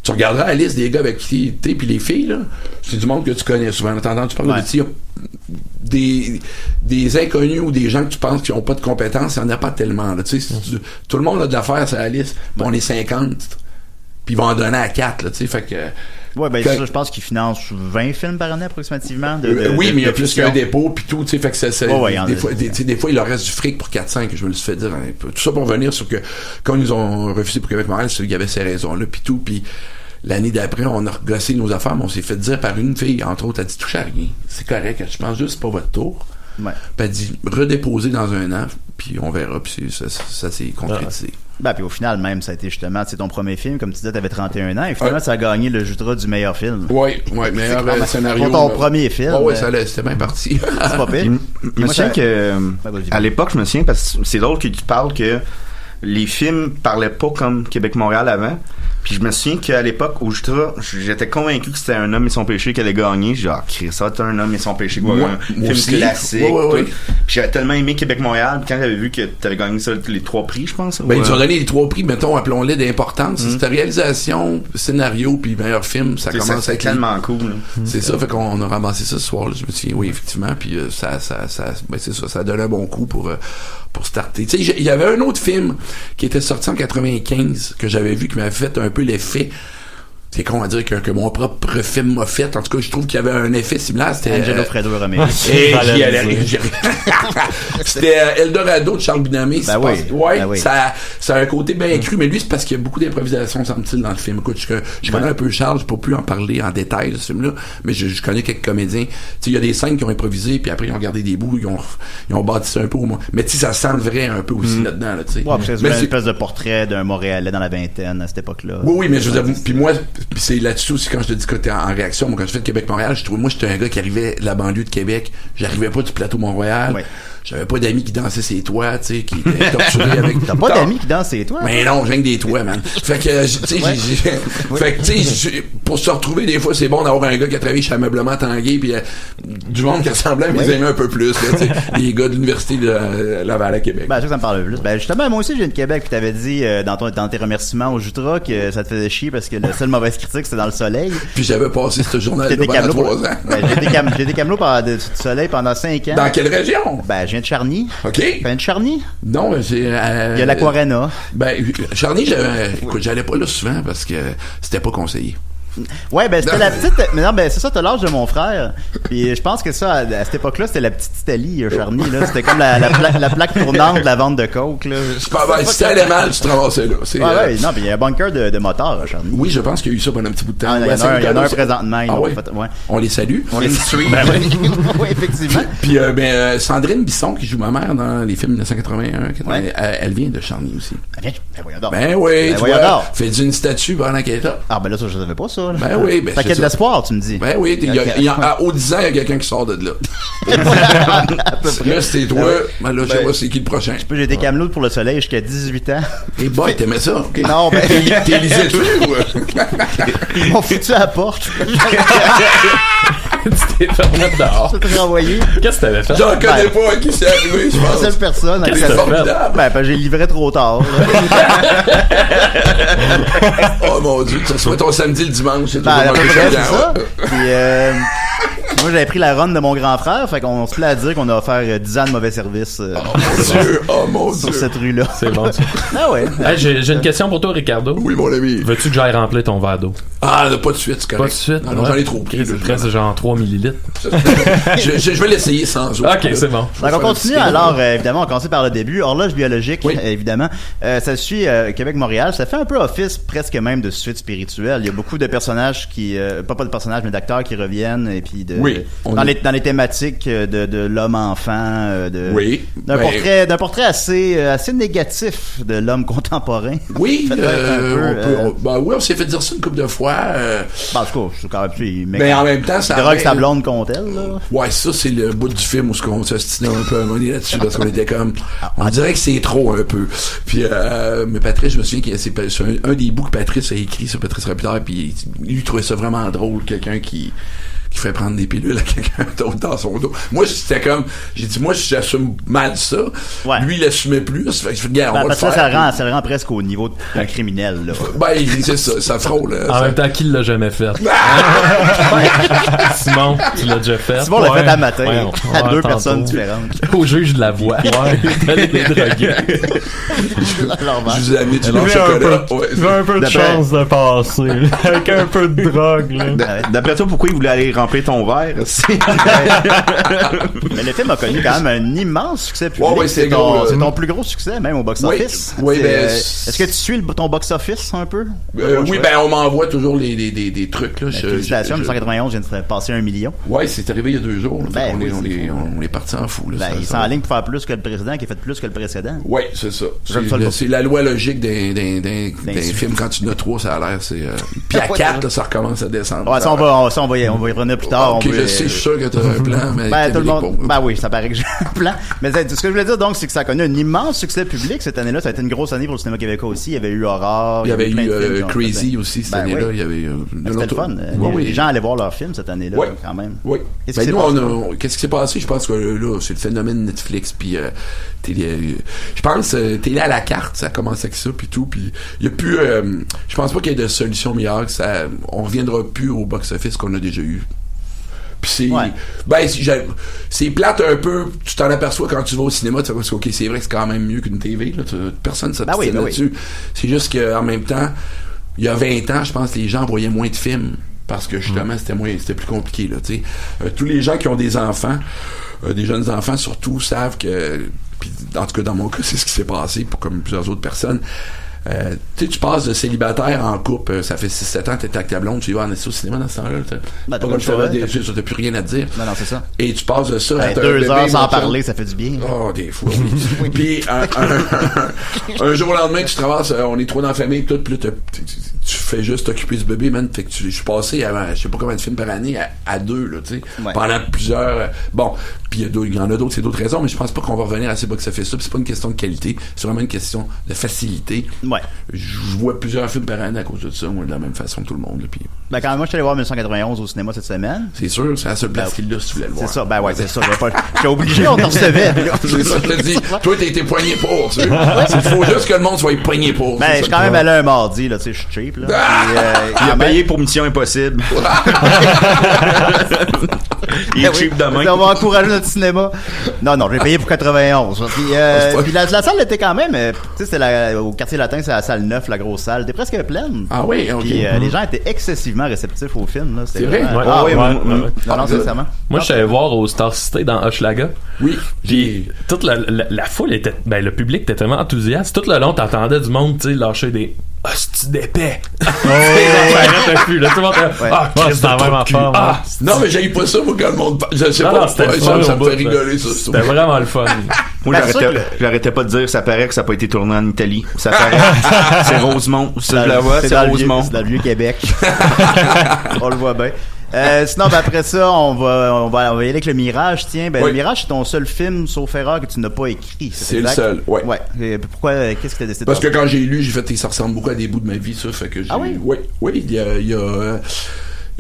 tu regarderas la liste des gars avec qui t'es, puis les filles, là, c'est du monde que tu connais souvent. En attendant, tu parles des inconnus ou des gens que tu penses qui n'ont pas de compétences, il n'y en a pas tellement. Là, tout le monde a de l'affaire sur la liste, puis on est 50, puis ils vont en donner à 4. Là, fait que, ouais, ben ça, je pense qu'ils financent 20 films par année approximativement. Oui, mais il y a plus qu'un dépôt, puis tout, fait que des fois, il leur reste du fric pour 4-5, je me le suis fait dire. Tout ça pour revenir sur que, quand ils nous ont refusé pour Québec-Montréal, il y avait ces raisons-là, puis tout, puis l'année d'après, on a regossé nos affaires, mais on s'est fait dire par une fille, entre autres, elle dit touche à rien. C'est correct, je pense juste c'est pas votre tour. Ouais. Puis elle dit redéposer dans 1 an, puis on verra, puis ça s'est concrétisé. Ben, puis au final, même, ça a été justement, c'est ton premier film, comme tu disais, t'avais 31 ans, et finalement, ça a gagné le Jutra du meilleur film. Oui, meilleur scénario. Pour ton premier film. Oui, c'était bien parti. C'est pas pire. Je me souviens que, à l'époque, parce que c'est drôle que tu parles que les films parlaient pas comme Québec-Montréal avant. Puis je me souviens qu'à l'époque, au Jutra, j'étais convaincu que c'était Un homme et son péché qui allait gagner. J'ai dit, ça va être Un homme et son péché, un film classique. Ouais. Puis j'avais tellement aimé Québec-Montréal, puis quand j'avais vu que t'avais gagné ça, les 3 prix, je pense. Ben, ils ont donné les 3 prix, mettons, appelons-les d'importance. C'était réalisation, scénario, puis meilleur film, ça commence à être tellement cool. C'est ça, fait qu'on a ramassé ça ce soir-là, je me souviens, oui, effectivement, puis ça c'est ça, ça donne un bon coup pour starter. Tu sais, il y avait un autre film qui était sorti en 95 que j'avais vu qui m'avait fait un peu l'effet c'est con à dire que mon propre film m'a fait. En tout cas, je trouve qu'il y avait un effet similaire. C'était Angelo Fredo Romero. C'était Eldorado de Charles Binamé. Ben oui. Ouais, Ben oui. ça a un côté bien cru, mais lui, c'est parce qu'il y a beaucoup d'improvisation, semble-t-il, dans le film. Écoute, je connais un peu Charles, je peux plus en parler en détail de ce film-là, mais je connais quelques comédiens. Tu sais, il y a des scènes qui ont improvisé, puis après, ils ont gardé des bouts, ils ont bâti ça un peu au moins. Mais tu sais, ça sent le vrai un peu aussi là-dedans, là, tu sais. Ouais, parce que c'est une espèce de portrait d'un Montréalais dans la vingtaine à cette époque-là. Oui, mais je veux dire, puis moi, c'est là-dessus aussi quand je te dis que t'es en réaction. Moi, quand je fais de Québec-Montréal, moi, j'étais un gars qui arrivait de la banlieue de Québec. J'arrivais pas du plateau Mont-Royal. Ouais. J'avais pas d'amis qui dansaient ses toits, tu sais, qui étaient torturés avec. T'as pas d'amis qui dansent ses toits? Mais non, j'ai que des toits, man. Fait que, tu sais, fait que, tu sais, pour se retrouver, des fois, c'est bon d'avoir un gars qui a travaillé chez Ameublement Tanguay, puis du monde qui ressemblait à mes amis un peu plus, là, tu sais, les gars de l'université de Laval à Québec. Ben, je sais que ça me parle plus. Ben, justement, moi aussi, je viens de Québec, puis t'avais dit, dans tes remerciements au Jutra, que ça te faisait chier parce que la seule mauvaise critique, c'était dans le soleil. Puis j'avais passé ce journal-là pendant 3 ans. Ben, j'ai été camelot du soleil pendant 5 ans. Dans quelle région? Ben, je viens de Charny. OK. Tu viens de Charny? Non, c'est... Il y a l'Aquarena. Ben, Charny, écoute, j'allais pas là souvent parce que c'était pas conseillé. Ouais, ben c'était la petite. Mais non, ben c'est ça, t'as l'âge de mon frère. Puis je pense que ça, à cette époque-là, c'était la petite Italie, Charny. Là, c'était comme la plaque tournante de la vente de coke. Là. C'est pas mal. Si ça allait mal, tu te ramassais là. Ouais, non, puis il y a un bunker de motards à Charny. Oui, je pense qu'il y a eu ça pendant un petit bout de temps. Il y en a un présentement. On les salue. On les salue. Oui, effectivement. Puis Sandrine Bisson, qui joue ma mère dans les films 1981, elle vient de Charny aussi. Ben oui, tu vois, fait d'une statue pendant qu'elle est là. Ah ben là, ça, je savais pas ça. Ben oui, ben c'est qu'il y a de l'espoir, tu me dis. Ben oui, au 10 ans, il y a quelqu'un qui sort de là. Là, c'était toi. Ben là, je sais pas c'est qui le prochain. J'ai été camelot pour le soleil jusqu'à 18 ans. Et boy, t'aimais ça? Okay. Non, ben. T'es lisais-tu ou? Ils m'ont foutu à la porte. Tu t'es fait remettre dehors. Je t'ai renvoyé. Qu'est-ce que t'avais fait? J'en connais pas à qui c'est arrivé, je pense. Seule personne. Qu'est-ce que t'as fait? Ben, j'ai livré trop tard. Oh mon Dieu, tu reçois ton samedi le dimanche, c'est toujours un peu ça. Puis, moi, j'avais pris la run de mon grand frère, fait qu'on se plaît à dire qu'on a offert 10 ans de mauvais service sur cette rue-là. C'est bon, ça. Ah ouais. Hey, j'ai une question pour toi, Ricardo. Oui, mon ami. Veux-tu que j'aille remplir ton verre d'eau? Ah, pas de suite, c'est correct. Pas de suite? Non, j'en ai trop pris. C'est presque genre 3 millilitres. Je vais l'essayer sans eau. Ok, c'est bon. Donc, on continue alors, évidemment, on commence par le début. Horloge biologique, évidemment. Ça suit Québec-Montréal. Ça fait un peu office presque même de suite spirituelle. Il y a beaucoup de personnages qui... pas de personnages, mais d'acteurs qui reviennent. Et puis dans les thématiques de l'homme-enfant. D'un portrait assez négatif de l'homme contemporain. Oui, on s'est fait dire ça une couple de fois. En tout cas, c'est quand même plus... Mais en même temps, ça... drogue sa blonde contre elle, là. Ouais, ça, c'est le bout du film où on s'ostinait un peu à monnaie là-dessus, parce qu'on était comme... On dirait que c'est trop, un peu. Puis, mais Patrice, je me souviens que c'est un des bouts que Patrice a écrit sur Patrice Robitaille, puis lui, il trouvait ça vraiment drôle, quelqu'un qui fait prendre des pilules à quelqu'un d'autre dans son dos. Moi, c'était comme... J'ai dit, moi, j'assume mal ça. Ouais. Lui, il l'assumait plus. Fait que je fais, regarde, on va le faire. Ça le rend presque au niveau d'un criminel, là. Ben, c'est ça frôle. En même temps, qui l'a jamais fait? Simon, tu l'as déjà fait? Simon l'a fait à matin, à 2 personnes différentes. Au juge de la voix. Ouais. T'allais les droguer. Je vous ai amené du long chocolat. Il a un peu de chance de passer, avec un peu de drogue, là. D'après toi, pourquoi il voulait aller remplir ton verre? Mais le film a connu quand même un immense succès public. Ouais, c'est ton plus gros succès, même au box-office. Oui, est-ce que tu suis ton box-office un peu? Oui, ben on m'envoie toujours des trucs. Là. Félicitations, 1991 vient de passer 1 million. Oui, c'est arrivé il y a 2 jours. On est parti en fou. Là, il s'enligne pour faire plus que le président qui a fait plus que le précédent. Oui, c'est ça. C'est la loi logique d'un film. Quand tu en as 3, ça a l'air. Puis à 4, ça recommence à descendre. Ouais, ça, on va y revenir plus tard. Ok, je sais, je suis sûr que tu as un plan, mais tout le monde. Ben oui, ça paraît que j'ai un plan. Mais ce que je voulais dire donc, c'est que ça a connu un immense succès public cette année-là. Ça a été une grosse année pour le cinéma québécois aussi. Il y avait eu Aurore. Il y avait eu Crazy aussi cette année-là. Il y avait c'était le fun. Les gens allaient voir leurs films cette année-là quand même. Oui. Qu'est-ce qui s'est passé? Je pense que là, c'est le phénomène Netflix puis je pense télé à la carte, ça a commencé avec ça puis tout. Puis il y a plus. Je pense pas qu'il y ait de solution meilleure que ça. On reviendra plus au box-office qu'on a déjà eu. Puis c'est plate un peu, tu t'en aperçois quand tu vas au cinéma, tu sais, ok, c'est vrai que c'est quand même mieux qu'une TV, là, personne s'obstine là-dessus. C'est juste qu'en même temps, il y a 20 ans, je pense que les gens voyaient moins de films parce que justement c'était plus compliqué là, tu sais. Tous les gens qui ont des enfants, des jeunes enfants surtout, savent que, puis en tout cas dans mon cas c'est ce qui s'est passé pour comme plusieurs autres personnes. Tu passes de célibataire en couple, ça fait 6-7 ans, t'es avec ta blonde, tu y vas en au cinéma dans ce temps-là, t'as plus rien à te dire. Non, c'est ça. Et tu passes de ça à 2 heures sans parler, ça fait du bien. Oh, des fois, oui. Puis un jour au lendemain, tu traverses, on est 3 dans la famille, tout, puis là, tu fais juste t'occuper du bébé, man. Fait que je suis passé à, je sais pas combien de films par année, à 2, là, tu sais. Pendant plusieurs, bon, puis il y en a d'autres, c'est d'autres raisons, mais je pense pas qu'on va revenir à ces box-office-là, puis c'est pas une question de qualité, c'est vraiment une question de facilité. Ouais. Je vois plusieurs films par année à cause de ça, moi, de la même façon que tout le monde, là, puis... Ben, quand même, moi, je suis allé voir 1991 au cinéma cette semaine. C'est sûr, c'est la seule place qu'il a, si tu voulais le voir. C'est ça, ben ouais, c'est ça. J'étais obligé, on t'en recevait. C'est ça, je te dis. Toi, t'as été poigné pour, tu sais. Il faut juste que le monde soit poigné pour. Ben, je suis quand même allé un mardi, là, tu sais, je suis cheap, là. Il a payé pour Mission Impossible. Il est cheap demain. On va encourager notre cinéma. Non, j'ai payé pour 91. Puis la salle était quand même, tu sais, c'était au quartier latin, c'est la salle 9, la grosse salle. T'es presque pleine. Ah oui, ok. Puis les gens étaient excessivement réceptifs au film, là. C'est vrai? Non, sincèrement. Moi, je suis allé voir au Star City dans Hochelaga. Oui. Puis toute la foule était, ben le public était tellement enthousiaste. Tout le long, t'entendais du monde, tu sais, lâcher des hosties d'épais. Non, mais j'aille pas ça, moi, quand le monde. Je sais pas, ça me fait rigoler, ça. C'était vraiment le fun. Moi, j'arrêtais pas de dire, ça paraît que ça n'a pas été tourné en Italie. Ça paraît. C'est Rosemont. Je la vois, c'est Rosemont. C'est dans le Vieux-Québec. On le voit bien. Sinon, ben, après ça, on va y aller avec Le Mirage. Tiens, ben, Le Mirage, c'est ton seul film, sauf erreur, que tu n'as pas écrit. C'est le seul, ouais. Et pourquoi, qu'est-ce que t'as décidé de faire? Parce que quand j'ai lu, j'ai fait, ça ressemble beaucoup à des bouts de ma vie, ça, fait que j'ai... Ah oui? Oui,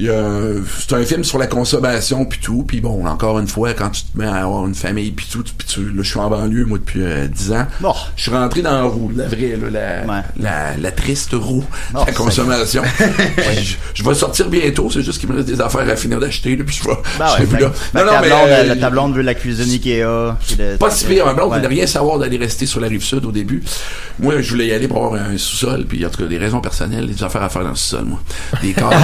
c'est un film sur la consommation puis tout, puis bon, encore une fois, quand tu te mets à avoir une famille puis tout, là, je suis en banlieue, moi, depuis 10 ans. Oh. Je suis rentré dans la roue, la vraie, là, la triste roue de la consommation. Je vais sortir bientôt, c'est juste qu'il me reste des affaires à finir d'acheter, là, puis je vais plus là. Ta blonde veut la cuisine Ikea. Pas si pire, ma blonde voulait rien savoir d'aller rester sur la Rive-Sud au début. Moi, je voulais y aller pour avoir un sous-sol, puis en tout cas, des raisons personnelles, des affaires à faire dans le sous-sol, moi. Des cadres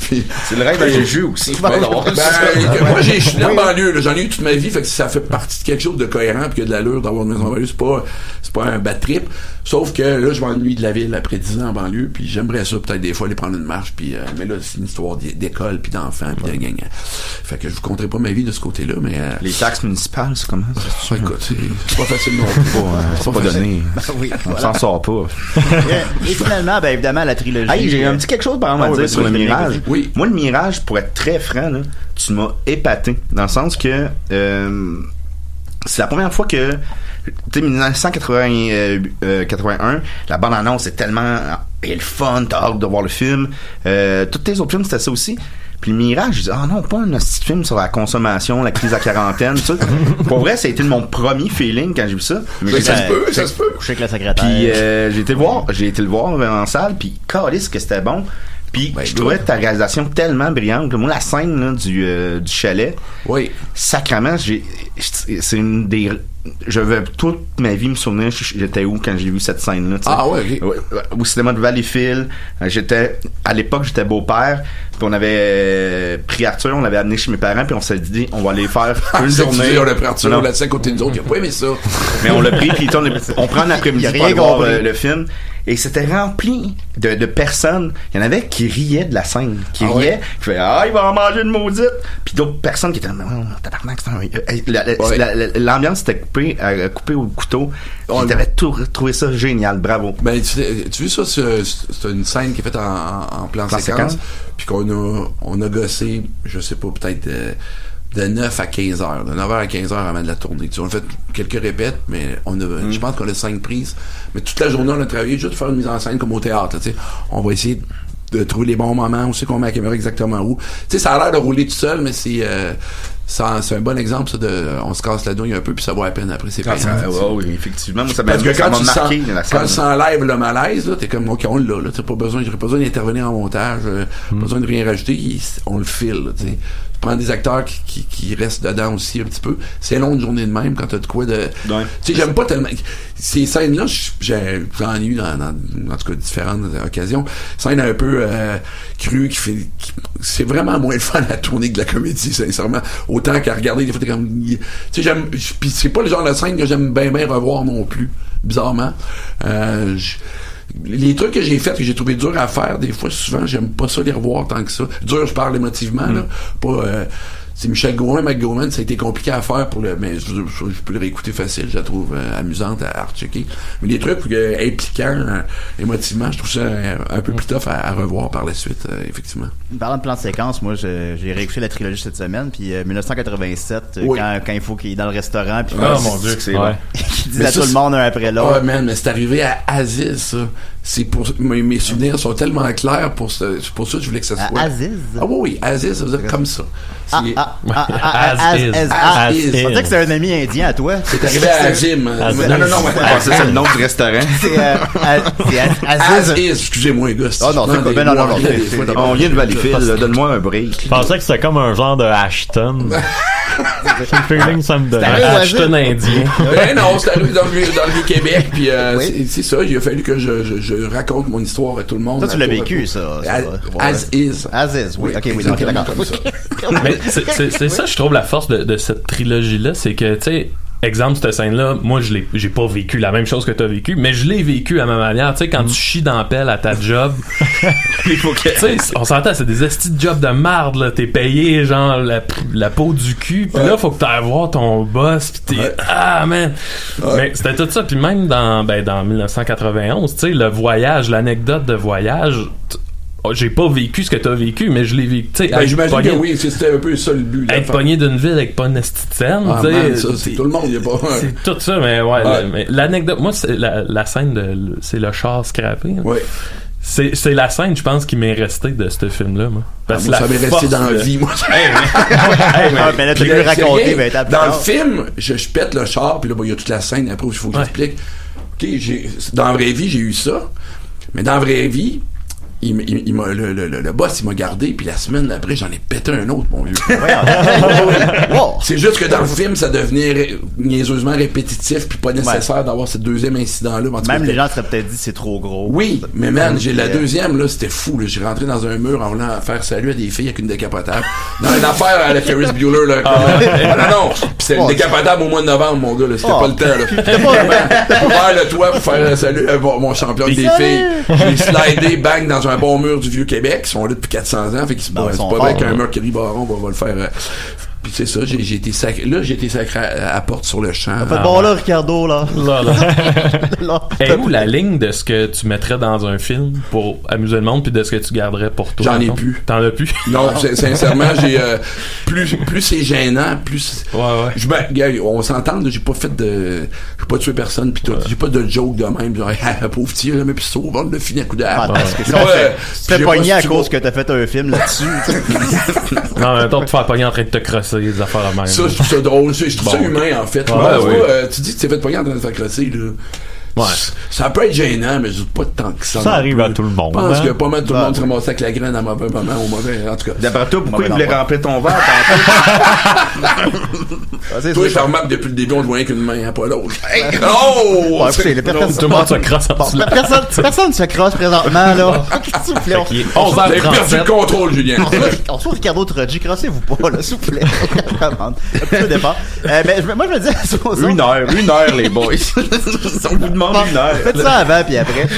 puis, c'est le rêve d'un jeu aussi. Moi, je suis en banlieue, là, j'en ai eu toute ma vie, fait que ça fait partie de quelque chose de cohérent puis qu'il y a de l'allure d'avoir une maison en banlieue, c'est pas un bad trip. Sauf que là, je m'ennuie de la ville après 10 ans en banlieue, puis j'aimerais ça peut-être des fois aller prendre une marche, puis mais là, c'est une histoire d'école, puis d'enfants, puis de gang. Fait que je vous compterai pas ma vie de ce côté-là, mais... Les taxes municipales, c'est comment? Écoute, c'est pas facile non plus. C'est pas donné. On s'en sort pas. Et finalement, ben évidemment, la trilogie... Hey, j'ai un petit quelque chose par exemple à dire sur Le Mirage. Oui. Moi, Le Mirage, pour être très franc, là, tu m'as épaté. Dans le sens que c'est la première fois que, tu sais, 1981, la bande-annonce est tellement le fun, t'as hâte de voir le film. Tous tes autres films, c'était ça aussi. Puis Le Mirage, je dis, non, pas un petit film sur la consommation, la crise à quarantaine, tout ça. Pour vrai, ça a été mon premier feeling quand j'ai vu ça. Mais ça se peut. Coucher avec la secrétaire. Puis j'ai été le voir en salle, puis calisse que c'était bon. Puis je trouvais ta réalisation tellement brillante. Moi, la scène là, du chalet, sacrément, c'est une des... Je vais toute ma vie me souvenir j'étais où quand j'ai vu cette scène là. Ah ouais, okay. Au cinéma de Valleyfield. À l'époque j'étais beau-père, puis on avait pris Arthur, on l'avait amené chez mes parents, puis on s'est dit on va aller faire une journée. On a pris Arthur, on l'a dit à côté de nous autres, il a pas aimé ça. Mais on l'a pris, puis on prend un après-midi pour aller voir le film. Et c'était rempli de personnes. Il y en avait qui riaient de la scène. Qui riaient. Qui faisaient, il va en manger une maudite. Puis d'autres personnes qui étaient, tabarnak, l'ambiance était coupée au couteau. T'avais trouvé ça génial. Bravo. Ben, tu vois ça, c'est une scène qui est faite en plan séquence. Puis on a gossé, je sais pas, peut-être de 9 à 15 heures, de 9h à 15 heures avant de la tournée. On a fait quelques répètes, mais je pense qu'on a 5 prises. Mais toute la journée, on a travaillé juste pour faire une mise en scène comme au théâtre. T'sais. On va essayer de trouver les bons moments, on sait qu'on met la caméra exactement où. T'sais, ça a l'air de rouler tout seul, mais c'est c'est un bon exemple, ça, on se casse la douille un peu, puis ça vaut la peine après, c'est oui, effectivement. Moi, parce que quand m'a marqué quand tu s'enlèves le malaise, là, t'es comme, OK, on l'a, là, j'aurais pas besoin d'intervenir en montage, pas besoin de rien rajouter, on le file, là, tu sais. Prends des acteurs qui restent dedans aussi un petit peu. C'est long une journée de même quand t'as de quoi de... Tu sais, j'aime pas tellement... Ces scènes-là, j'en ai eu dans en tout cas différentes occasions. Scènes un peu crues c'est vraiment moins le fun à tourner que de la comédie, sincèrement. Autant qu'à regarder, des fois, t'es comme... Tu sais, j'aime... Puis c'est pas le genre de scène que j'aime bien revoir non plus, bizarrement. Les trucs que j'ai faits, que j'ai trouvé durs à faire, des fois, souvent, j'aime pas ça les revoir tant que ça. Dur, je parle émotivement, là. Pas, c'est Michel McGowan, ça a été compliqué à faire mais je peux le réécouter facile, je la trouve amusante à rechecker. Mais les trucs impliquants émotivement, je trouve ça un peu plus tough à revoir par la suite, effectivement. Parlant de plan de séquence, moi j'ai réécouté la trilogie cette semaine, puis 1987, quand il faut qu'il est dans le restaurant, puis mon Dieu, c'est vrai. Qu'il dit à tout le monde un après l'autre. Oh man, mais c'est arrivé à Aziz, ça. C'est pour mes souvenirs sont tellement clairs c'est pour ça que je voulais que ça soit. Aziz? Ah oui, Aziz, ça veut dire comme ça. Aziz. Je pensais que c'est un ami indien à toi. C'est arrivé à Azim. Non, c'est le nom du restaurant. C'est Aziz. Excusez-moi, gars. Oh non, c'est pas non. On vient de Valleyfield, donne-moi un break. Je pensais que c'était comme un genre de Ashton. C'est le feeling, ça me donne. Ashton indien. Non, c'est arrivé dans le Vieux-Québec, puis c'est ça, il a fallu que je raconte mon histoire à tout le monde. Toi, tu l'as vécu, ça. As is, oui. Ok, oui, d'accord. Mais c'est ça, je trouve, la force de cette trilogie-là, c'est que, tu sais, exemple, cette scène-là, moi, j'ai pas vécu la même chose que t'as vécu, mais je l'ai vécu à ma manière. Tu sais, quand tu chies dans la pelle à ta job, tu sais, on s'entend, c'est des estis de job de marde, là. T'es payé, genre, la peau du cul, pis là, faut que t'ailles voir ton boss, pis t'es, man. Mais c'était tout ça, pis même dans 1991, tu sais, le voyage, l'anecdote de voyage, j'ai pas vécu ce que t'as vécu, mais je l'ai vécu. J'imagine que oui, c'était un peu ça le but. Être pogné d'une ville avec pas une esti de scène, c'est tout le monde, il y a pas. C'est tout ça, mais mais l'anecdote, moi, c'est la scène c'est le char scrappé. Oui. C'est la scène, je pense, qui m'est restée de ce film-là, moi. Parce que ça m'est resté dans la vie, moi. Mais là, tu l'as raconté, mais dans le film, je pète le char, puis là, il y a toute la scène, après, il faut que j'explique. OK, dans la vraie vie, j'ai eu ça, mais dans la vraie vie, le boss, il m'a gardé, puis la semaine d'après, j'en ai pété un autre, mon vieux. C'est juste que dans le film, ça devenait niaiseusement répétitif, puis pas nécessaire d'avoir ce deuxième incident-là. Même les gens seraient peut-être dit c'est trop gros. Oui, mais man, j'ai la deuxième, là, c'était fou, là. J'ai rentré dans un mur en voulant faire salut à des filles avec une décapotable. Dans une affaire à la Ferris Bueller, là. Non. Puis c'était une décapotable au mois de novembre, mon gars, là. C'était pas le temps, là. Faire le toit pour faire salut à mon champion des filles. J'ai slidé, bang, dans un bon mur du Vieux-Québec. Ils sont là depuis 400 ans. Fait qu'ils c'est pas avec un Mercury Baron, on va le faire. Puis c'est ça, j'ai été sacré. Là, j'ai été sacré à porte sur le champ. Fait bon là, Ricardo, là. Et où la ligne de ce que tu mettrais dans un film pour amuser le monde, puis de ce que tu garderais pour toi? J'en ai plus. T'en as plus? Non, sincèrement, j'ai plus c'est gênant, plus. Ouais. On s'entend, j'ai pas tué personne, puis j'ai pas de joke de même, genre pauvre petit, jamais plus sauve, on l'a fini à coup d'arbre. Parce que tu t'es pogné à cause que t'as fait un film là-dessus. Non, en même temps, te faire pogner en train de te crosser des affaires à même. Ça, je trouve ça drôle. Je trouve ça humain, en fait. Tu dis que tu t'es fait pogner en train de te faire crosser, là. Ouais. Ça peut être gênant, mais je pas tant que ça. Ça arrive à tout le monde. Je pense que pas mal tout le monde se ramasse avec la graine à mauvais moment, au mauvais. En tout cas. D'après toi, pourquoi il voulait remplir ton verre? Toi, je remarque depuis le début, on le voyait qu'une main, hein, pas l'autre. Oh! Tout le monde se crosse en dessous. Personne ne se crosse présentement, là. S'il vous plaît. On a perdu le contrôle, Julien. On reçoit Ricardo Trogi, crossez-vous pas, là, s'il vous plaît. Au départ. Mais moi, je me dis, une heure, les boys. On vous demande une heure. Faites ça avant, puis après.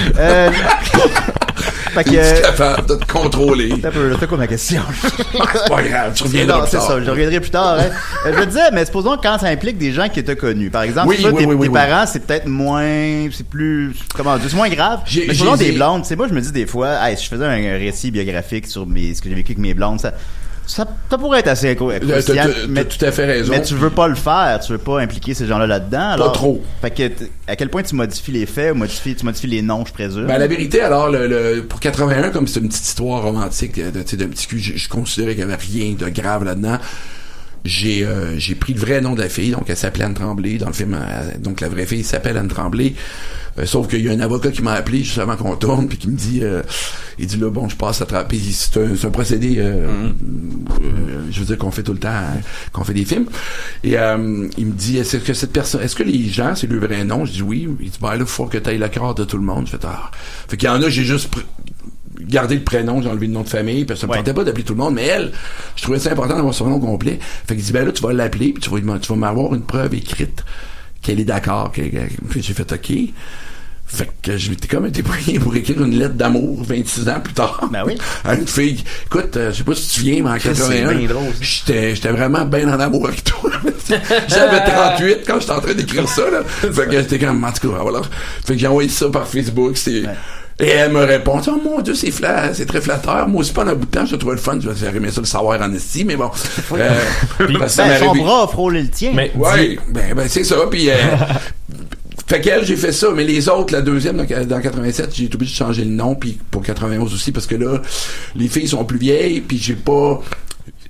Fait que. Capable de te contrôler. T'as quoi ma question? C'est pas grave, tu reviendras plus tard. C'est ça, je reviendrai plus tard. Je me disais, mais supposons quand ça implique des gens qui t'ont connu. Par exemple, tes parents, c'est peut-être moins. C'est plus. Comment dire? C'est moins grave. Mais supposons des blondes. Tu sais, moi, je me dis des fois, si je faisais un récit biographique sur ce que j'ai vécu avec mes blondes, ça pourrait être assez incroyable. Mais tout à fait raison. Mais tu veux pas le faire, tu veux pas impliquer ces gens-là là-dedans. Pas trop. Fait que à quel point tu modifies les faits ou tu modifies les noms, je présume. Ben la vérité, alors pour 81, comme c'est une petite histoire romantique d'un petit cul, je considérais qu'il y avait rien de grave là-dedans. j'ai pris le vrai nom de la fille, donc elle s'appelait Anne Tremblay dans le film, donc la vraie fille s'appelle Anne Tremblay. Sauf qu'il y a un avocat qui m'a appelé juste avant qu'on tourne, puis qui me dit, il dit là, bon, je passe à travers, puis c'est un procédé, je veux dire qu'on fait tout le temps, qu'on fait des films. Et il me dit, est-ce que les gens, c'est le vrai nom? Je dis oui. Il dit, ben là, faut que t'ailles l'accord de tout le monde. Je fais, fait qu'il y en a, j'ai juste gardé le prénom, j'ai enlevé le nom de famille, parce que ça me tentait pas d'appeler tout le monde, mais elle, je trouvais ça important d'avoir son nom complet. Fait qu'il dit, ben là, tu vas l'appeler, puis tu vas m'avoir une preuve écrite qu'elle est d'accord. Puis j'ai fait OK. Fait que je m'étais comme débrouillé pour écrire une lettre d'amour 26 ans plus tard. Ben oui. À une fille. Écoute, je sais pas si tu viens, mais en 81, j'étais vraiment bien en amour avec toi. J'avais 38 quand j'étais en train d'écrire ça, là. Fait que j'étais comme, en tout cas, voilà. Fait que j'ai envoyé ça par Facebook, et elle me répond, oh mon Dieu, c'est très flatteur. Moi aussi, pendant un bout de temps, je trouvais le fun. J'aurais aimé ça le savoir en esti, mais bon. Son bras a frôlé le tien. Mais, ouais, ben, c'est ça. Puis, fait qu'elle, j'ai fait ça, mais les autres, la deuxième, dans 87, j'ai été obligé de changer le nom, puis pour 91 aussi, parce que là, les filles sont plus vieilles, puis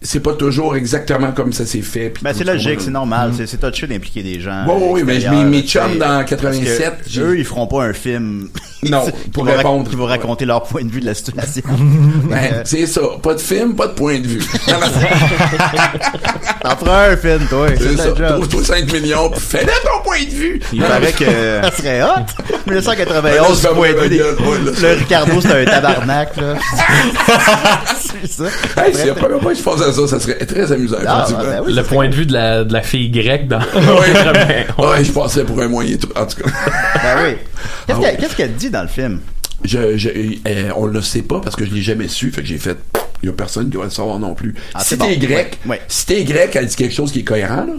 c'est pas toujours exactement comme ça s'est fait. Ben, c'est logique, c'est normal. C'est touché d'impliquer des gens. Oui, mais mes chums dans 87. Eux, ils feront pas un film. Non, pour répondre. Ils vont raconter leur point de vue de la situation. Ben, c'est ça. Pas de film, pas de point de vue. T'en feras un film, toi. C'est ça. Trouve-toi 5 millions, pis fais-le ton point de vue. Il paraît que. Ça serait hot. 1991, ce point de vue. Le Ricardo, c'est un tabarnak, là. C'est ça. Hey, s'il y a pas longtemps que je pensais à ça serait très amusant. Le point de vue de la fille grecque dans. Ouais, je passais pour un moyen, en tout cas. Ben oui. Qu'est-ce qu'elle dit dans le film? On le sait pas parce que je l'ai jamais su, fait que j'ai fait. Il y a personne qui va le savoir non plus. Si t'es grec, elle dit quelque chose qui est cohérent, là.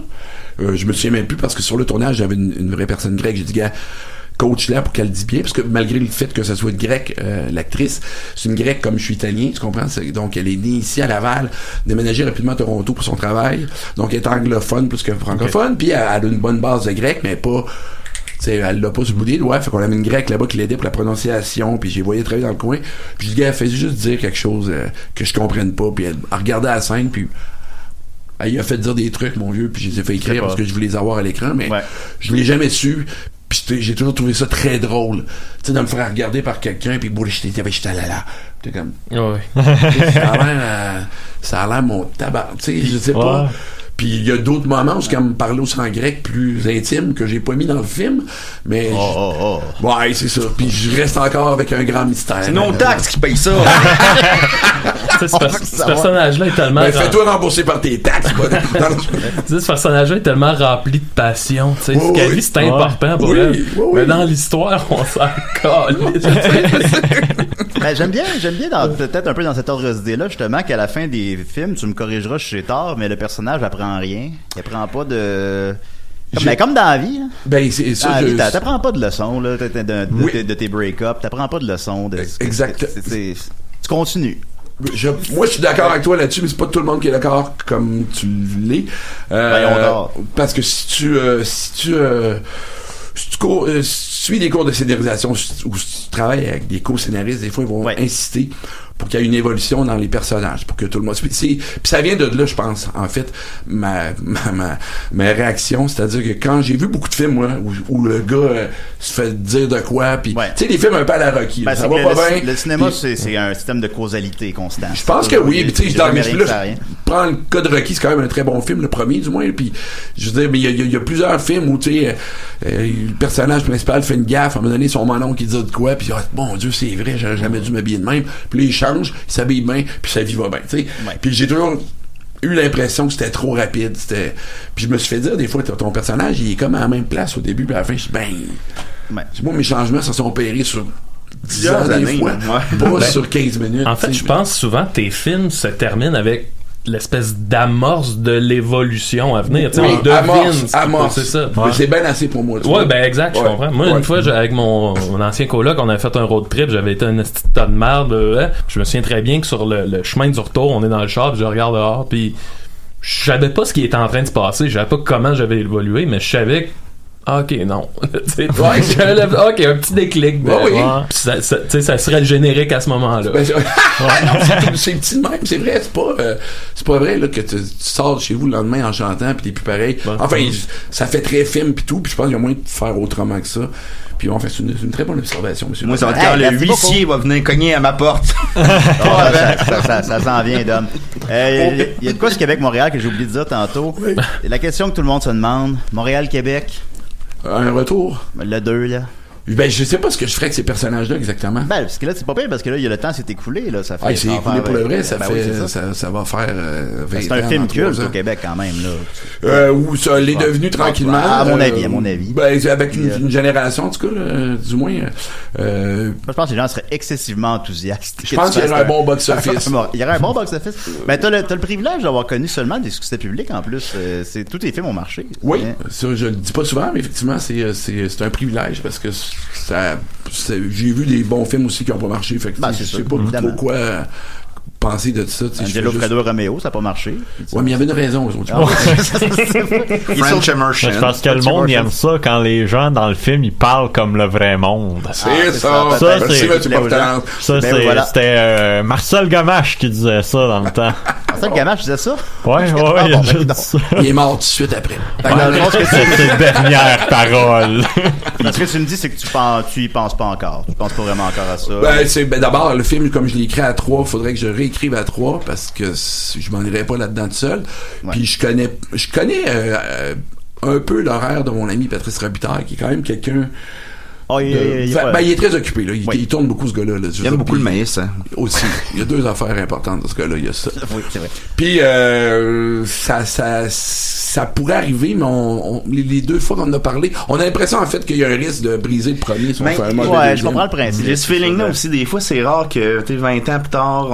Je me souviens même plus parce que sur le tournage, j'avais une vraie personne grecque. J'ai dit, gars, coach-là pour qu'elle dise bien, parce que malgré le fait que ça soit une grecque, l'actrice, c'est une grecque comme je suis italien, tu comprends? Donc, elle est née ici à Laval, déménagée rapidement à Toronto pour son travail. Donc, elle est anglophone plus que francophone, puis elle a une bonne base de grec, mais pas. T'sais, elle l'a pas sur le bout des doigts, fait qu'on avait une grecque là-bas qui l'aidait pour la prononciation, puis j'ai voyé travailler dans le coin, puis le gars elle fait juste dire quelque chose que je comprenne pas, puis elle regardait la scène, puis elle a fait dire des trucs, mon vieux, puis je les ai fait écrire parce que je voulais les avoir à l'écran, mais je l'ai jamais su, puis j'ai toujours trouvé ça très drôle, tu sais, de me faire regarder par quelqu'un, puis j'étais là, t'es comme, ça a l'air mon tabac, tu sais, je sais pas. Puis il y a d'autres moments où elle me parlait aussi en grec plus intime que j'ai pas mis dans le film, mais ouais, c'est ça. Puis je reste encore avec un grand mystère. C'est non-taxe qui paye ça. Ce personnage-là est tellement. Fais-toi rembourser par tes taxes. Ce personnage-là est tellement rempli de passion. Tu sais, ce qu'elle dit, c'est important pour elle. Mais dans l'histoire, on s'en calisse. Ben, j'aime bien peut-être un peu dans cet ordre d'idée-là, justement, qu'à la fin des films, tu me corrigeras si j'ai tort, mais le personnage apprend rien. Il apprend pas de. Comme dans la vie. Hein. Ben, c'est ça. T'apprends pas de leçons, là, de tes break-ups. T'apprends pas de leçons. Exact. Tu continues. Moi, je suis d'accord avec toi là-dessus, mais c'est pas tout le monde qui est d'accord comme tu l'es. Parce que si tu suis des cours de scénarisation ou si tu travailles avec des co-scénaristes, des fois, ils vont insister pour qu'il y ait une évolution dans les personnages, pour que tout le monde... Puis ça vient de là, je pense, en fait, ma réaction, c'est-à-dire que quand j'ai vu beaucoup de films, moi, où le gars se fait dire de quoi, puis tu sais, des films un peu à la Rocky, ça va pas bien. Le cinéma, c'est un système de causalité constant. Je pense que oui, puis tu sais, je prends le cas de Rocky, c'est quand même un très bon film, le premier du moins, puis je veux dire, mais il y a plusieurs films où, tu sais, le personnage principal fait une gaffe, à un moment donné, son mon qui dit de quoi, puis mon Dieu, c'est vrai, j'aurais jamais dû m'habiller de même, puis là, il change, il s'habille bien, puis sa vie va bien, tu sais. Puis j'ai toujours eu l'impression que c'était trop rapide, puis je me suis fait dire des fois, ton personnage, il est comme à la même place au début, puis à la fin, je dis moi, mes changements se sont opérés sur 10 ans des fois, pas sur 15 minutes. En fait, je pense souvent que tes films se terminent avec l'espèce d'amorce de l'évolution à venir. Tu sais, on devine amorce. C'est ça. Mais c'est bien assez pour moi. Ouais, ben exact, je comprends. Moi, une fois, avec mon ancien coloc, on avait fait un road trip, j'avais été un petit tas de merde. Je me souviens très bien que sur le chemin du retour, on est dans le char, puis je regarde dehors, puis je savais pas ce qui était en train de se passer, je savais pas comment j'avais évolué, mais je savais Ah, ok, non. Ok, un petit déclic. Oui. Puis ça serait le générique à ce moment-là. C'est petit de même, c'est vrai, c'est pas vrai là, que tu sors de chez vous le lendemain en chantant puis t'es plus pareil. Enfin, ça fait très film puis tout, puis je pense qu'il y a moyen de faire autrement que ça. Puis enfin, c'est une très bonne observation, monsieur. Moi, ça va être quand le huissier va venir cogner à ma porte. Ça s'en vient, Dom. Il y a de quoi sur Québec-Montréal que j'ai oublié de dire tantôt. Oui. La question que tout le monde se demande, Montréal-Québec. Un retour? Le 2, là. Ben, je sais pas ce que je ferais avec ces personnages-là exactement. Ben, parce que là, c'est pas pire, parce que là, le temps s'est écoulé, là. Ça fait. C'est écoulé pour le vrai, ça va faire 20 ans. C'est un film culte au Québec, quand même, là. Où ça l'est devenu tranquillement. À mon avis. Ben, avec une génération, en tout cas, là, du moins. Je pense que les gens seraient excessivement enthousiastes. Je pense qu'il y aurait un bon box-office. Il y aurait un bon box-office. Ben, t'as le privilège d'avoir connu seulement des succès publics, en plus. Tous tes films ont marché. Oui, ça, je le dis pas souvent, mais effectivement, c'est un privilège, parce que j'ai vu des bons films aussi qui n'ont pas marché, fait que je sais pas trop quoi penser de ça. Angelo Fredo Romeo, ça n'a pas marché. Ouais, mais il y avait une raison aux autres. French Immersion. Je pense que le monde aime ça quand les gens dans le film ils parlent comme le vrai monde. C'est ça. C'était Marcel Gamache qui disait ça dans le temps. Marcel Gamache disait ça? Ouais, il est mort tout de suite après. C'est ses dernières paroles. Ce que tu me dis, c'est que tu y penses pas encore. Tu penses pas vraiment encore à ça. D'abord, le film, comme je l'ai écrit à 3, il faudrait que je réécrive à 3 parce que je m'en irais pas là-dedans tout seul. Ouais. Puis je connais un peu l'horaire de mon ami Patrice Robitaille, qui est quand même quelqu'un. Il est très occupé, là. Il tourne beaucoup, ce gars-là. Il aime beaucoup le maïs, hein. Aussi. Il y a 2 affaires importantes dans ce gars-là. Il y a ça. Oui, c'est vrai. Puis, ça pourrait arriver, mais les 2 fois qu'on en a parlé, on a l'impression, en fait, qu'il y a un risque de briser le premier si on fait un mode je comprends le principe. J'ai ce feeling-là aussi. Des fois, c'est rare que, 20 ans plus tard,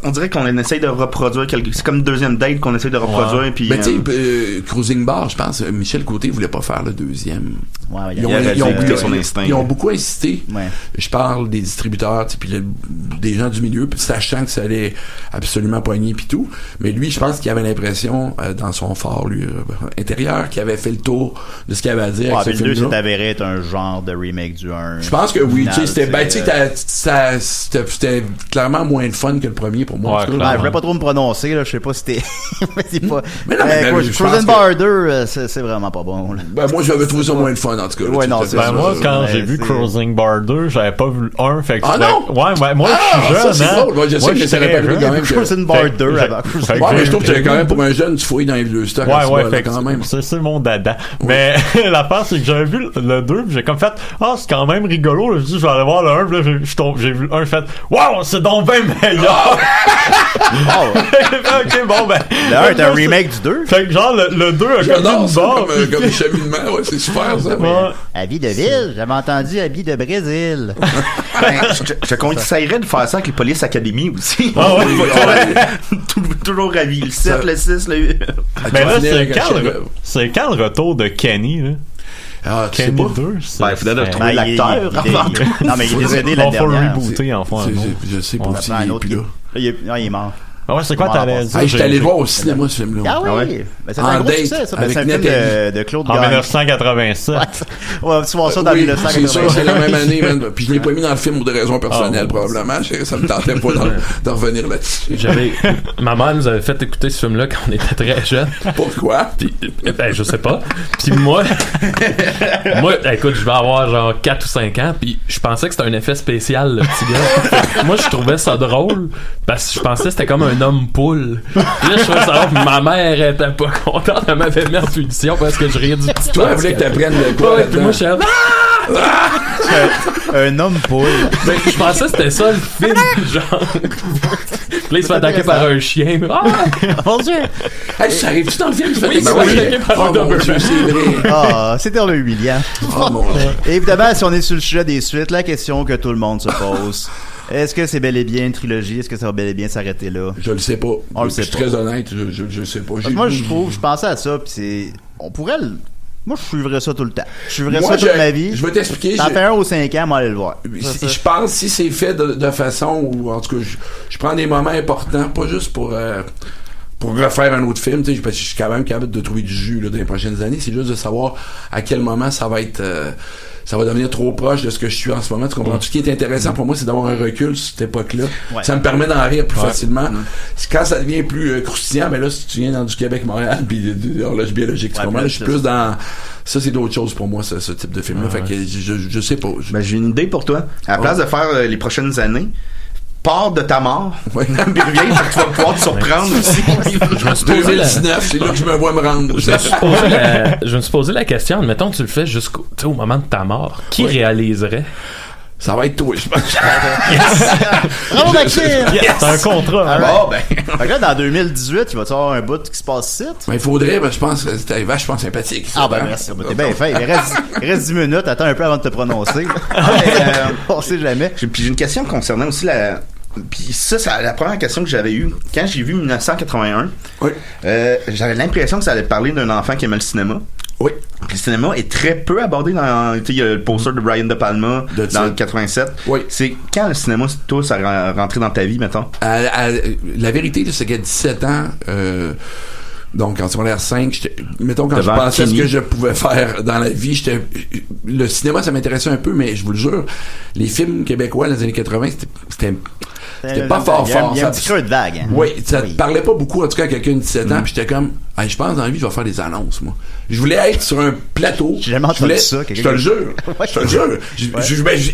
on dirait qu'on essaye de reproduire c'est comme une deuxième date qu'on essaye de reproduire. Ouais. Puis, Cruising Bar, je pense, Michel Côté voulait pas faire le deuxième. Ouais, Ils ont beaucoup insisté. Ouais. Je parle des distributeurs, puis des gens du milieu, sachant que ça allait absolument pogner puis tout. Mais lui, je pense qu'il avait l'impression, dans son fort intérieur, qu'il avait fait le tour de ce qu'il avait à dire. Le 2 s'est avéré être un genre de remake du 1. Je pense que oui. C'était clairement moins de fun que le premier pour moi. Je voulais pas trop me prononcer, là. Je sais pas si c'était. C'est pas. Mais non, Frozen Bar 2, c'est vraiment pas bon. Moi, j'avais trouvé ça moins de fun, en tout cas. Ouais, non, moi, quand j'ai vu Cruising Bar 2, j'avais pas vu le 1. Fait que non! Ouais, moi, je suis jeune, hein. Moi, je sais que ça aurait pas quand même. Cruising Bar 2 avant. Ouais, mais je trouve que quand même, pour un jeune, tu fouilles dans les vieux stocks. Ouais, quand même. C'est mon dada. Mais l'affaire, c'est que j'avais vu le 2, pis j'ai comme fait, c'est quand même rigolo. Je dis, je vais aller voir le 1, pis là, j'ai vu le 1, fait, wow, c'est donc bien meilleur! Ok, bon, ben. Le 1 est un remake du 2. Fait que genre, le 2 a comme une barre. Comme cheminement, ouais, c'est super, ça. Habit de ville, j'avais entendu habit de Brésil. Je conseillerais de faire ça avec les Police Academy aussi. Toujours ravi. Le 7, le 6, le 8. Mais là, c'est quand le retour de Kenny, là? Kenny 2, il faudrait retrouver l'acteur. Non, mais il est décédé la dernière. Il faut rebooter, enfin. Je sais pas si il est mort. Ouais, c'est quoi t'allais dire? J'étais allé le voir au cinéma, ce film-là. Ah oui? Ben, c'est un gros succès, ça. C'est un film de Claude Gagnon. En 1987. Ouais, tu vois ça dans 1987. C'est sûr, c'est la même année, man. Puis je l'ai pas mis dans le film pour des raisons personnelles, probablement. Ça me tentait pas d'en revenir là-dessus. Ma mère nous avait fait écouter ce film-là quand on était très jeunes. Pourquoi? Puis, je sais pas. Puis moi, écoute, je vais avoir genre 4 ou 5 ans, puis je pensais que c'était un effet spécial, le petit gars. Moi, je trouvais ça drôle, parce que je pensais que c'était comme un homme poule. Puis là, je trouvais ça drôle, puis ma mère était pas contente, elle m'avait mis en punition parce que je riais du petit. Toi, elle voulait que t'apprennes le quoi? Ouais, puis moi, je suis un homme poule. Ben, je pensais que c'était ça le film, genre. Puis là, il se fait attaquer par un chien. Mon Dieu! Hey, ça arrive-tu dans le film? Oui, il se fait attaquer par un Doberman. C'est vrai. C'était le humiliant. Évidemment, si on est sur le sujet des suites, la question que tout le monde se pose. Est-ce que c'est bel et bien une trilogie? Est-ce que ça va bel et bien s'arrêter là? Je le sais pas. On le sait pas. Je suis très honnête, je sais pas. Moi, je pensais à ça, puis c'est... On pourrait Moi, je suivrais ça tout le temps. Je suivrais ça toute ma vie. Je vais t'expliquer. T'en fais 1 ou 5 ans, moi, aller le voir. Je pense si c'est fait de façon où, en tout cas, je prends des moments importants, pas juste pour pour refaire un autre film, tu sais, parce que je suis quand même capable de trouver du jus là, dans les prochaines années. C'est juste de savoir à quel moment ça va être ça va devenir trop proche de ce que je suis en ce moment. Tu comprends? Tout ce qui est intéressant pour moi, c'est d'avoir un recul sur cette époque-là. Ouais. Ça me permet d'en rire plus facilement. Quand ça devient plus croustillant, ben là, si tu viens dans du Québec-Montréal, puis de l'horloge biologique, tu comprends? Je suis plus dans... Ça, c'est d'autres choses pour moi, ce type de film-là. Fait que je sais pas. Ben, j'ai une idée pour toi. À la place de faire les prochaines années, pars de ta mort, puis reviens, fait que tu vas pouvoir te surprendre aussi. Je me suis posé 2019, c'est là que je me vois me rendre. Je me suis posé la question, admettons que tu le fais jusqu'au moment de ta mort, qui réaliserait? Ça va être toi, je pense. Bravo, Maxime! C'est un contrat. Bon, ben. Fait que là, dans 2018, il va y avoir un bout qui se passe ici? Ben, il faudrait, je pense que c'était vachement sympathique. Ça, merci. T'es bien fait. Il reste 10 minutes. Attends un peu avant de te prononcer. On sait jamais. Puis j'ai une question concernant aussi la... Puis ça, c'est la première question que j'avais eue. Quand j'ai vu 1981, j'avais l'impression que ça allait parler d'un enfant qui aimait le cinéma. Oui. Puis le cinéma est très peu abordé dans... Tu sais, il y a le poster de Brian De Palma dans le 87. Oui. C'est quand le cinéma, toi, ça a rentré dans ta vie, mettons? La vérité, c'est qu'à 17 ans... donc, en secondaire 5, mettons, quand je pensais ce que je pouvais faire dans la vie, le cinéma, ça m'intéressait un peu, mais je vous le jure, les films québécois dans les années 80, c'était pas fort. Il y a un petit creux de vague. Hein? Oui, ça parlait pas beaucoup, en tout cas, à quelqu'un de 17 ans, puis j'étais comme, je pense dans la vie, je vais faire des annonces, moi. Je voulais être sur un plateau. J'ai jamais entendu ça. Je te le jure. Je te le jure.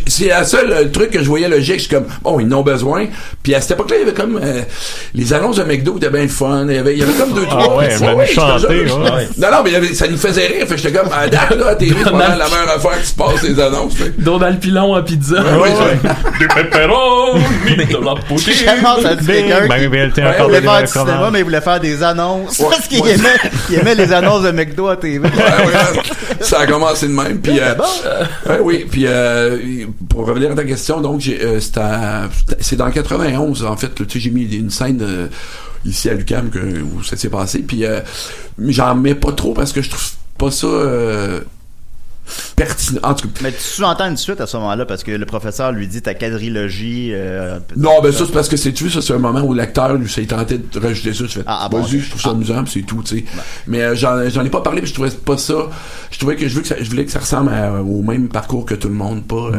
C'est la seule truc que je voyais logique. Je suis comme, bon, ils en ont besoin. Puis à cette époque-là, il y avait comme les annonces de McDo étaient bien le fun. Il y avait comme 2-3. Chanter. Non, mais ça nous faisait rire. Fait que j'étais comme, là, à TV, c'est pas la meilleure affaire qui se passe, les annonces. Donald Pilon à pizza. Du pepperoni, de la poutine. J'ai jamais entendu quelqu'un qui voulait faire du cinéma, mais il voulait faire des annonces. Parce qu'il aimait les annonces de McDo à TV. Ça a commencé de même. Puis, oui, puis pour revenir à ta question, donc c'est dans le 91 en fait. Tu sais, j'ai mis une scène ici à l'UQAM où ça s'est passé. Puis j'en mets pas trop parce que je trouve pas ça pertinent. En tout cas. Mais tu sous-entends une suite à ce moment-là parce que le professeur lui dit ta quadrilogie. Non, ben ça c'est parce que c'est un moment où l'acteur lui s'est tenté de rajouter ça. Tu fais, vas-y, je trouve ça amusant, puis c'est tout, tu sais. Mais j'en ai pas parlé, puis je trouvais pas ça. Je trouvais que je voulais que ça ressemble au même parcours que tout le monde, pas.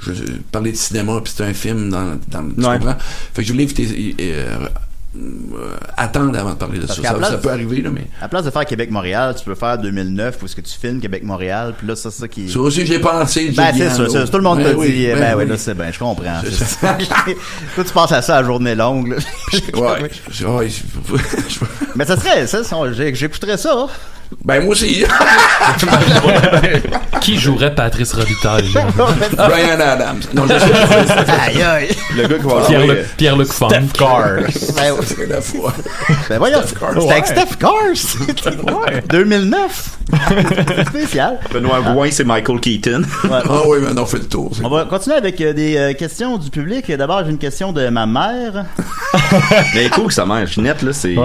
Je parlais de cinéma, puis c'est un film dans tu comprends? Fait que je voulais éviter. Attendre avant de parler de ça. Ça peut arriver, là, mais. À la place de faire Québec-Montréal, tu peux faire 2009 où est-ce que tu filmes Québec-Montréal, puis là, c'est ça qui. Ça aussi, j'ai pensé. C'est ça. Tout le monde te dit. Là, c'est bien, je comprends. Toi, tu penses à ça à journée longue, là. Mais ça serait, j'écouterais ça. Ben, moi aussi. Qui jouerait Patrice Robitaille? Bryan Adams. Non, aïe, aïe. Le gars qui va Pierre-Luc Funk. Steph Cars. C'est la fois. Ben voyons, c'était avec Steph Cars. 2009. C'est spécial. Benoît Gouin, c'est Michael Keaton. Ah oui, maintenant on fait le tour. On va continuer avec des questions du public. D'abord, j'ai une question de ma mère. Mais cool, sa mère. Ginette, là, c'est...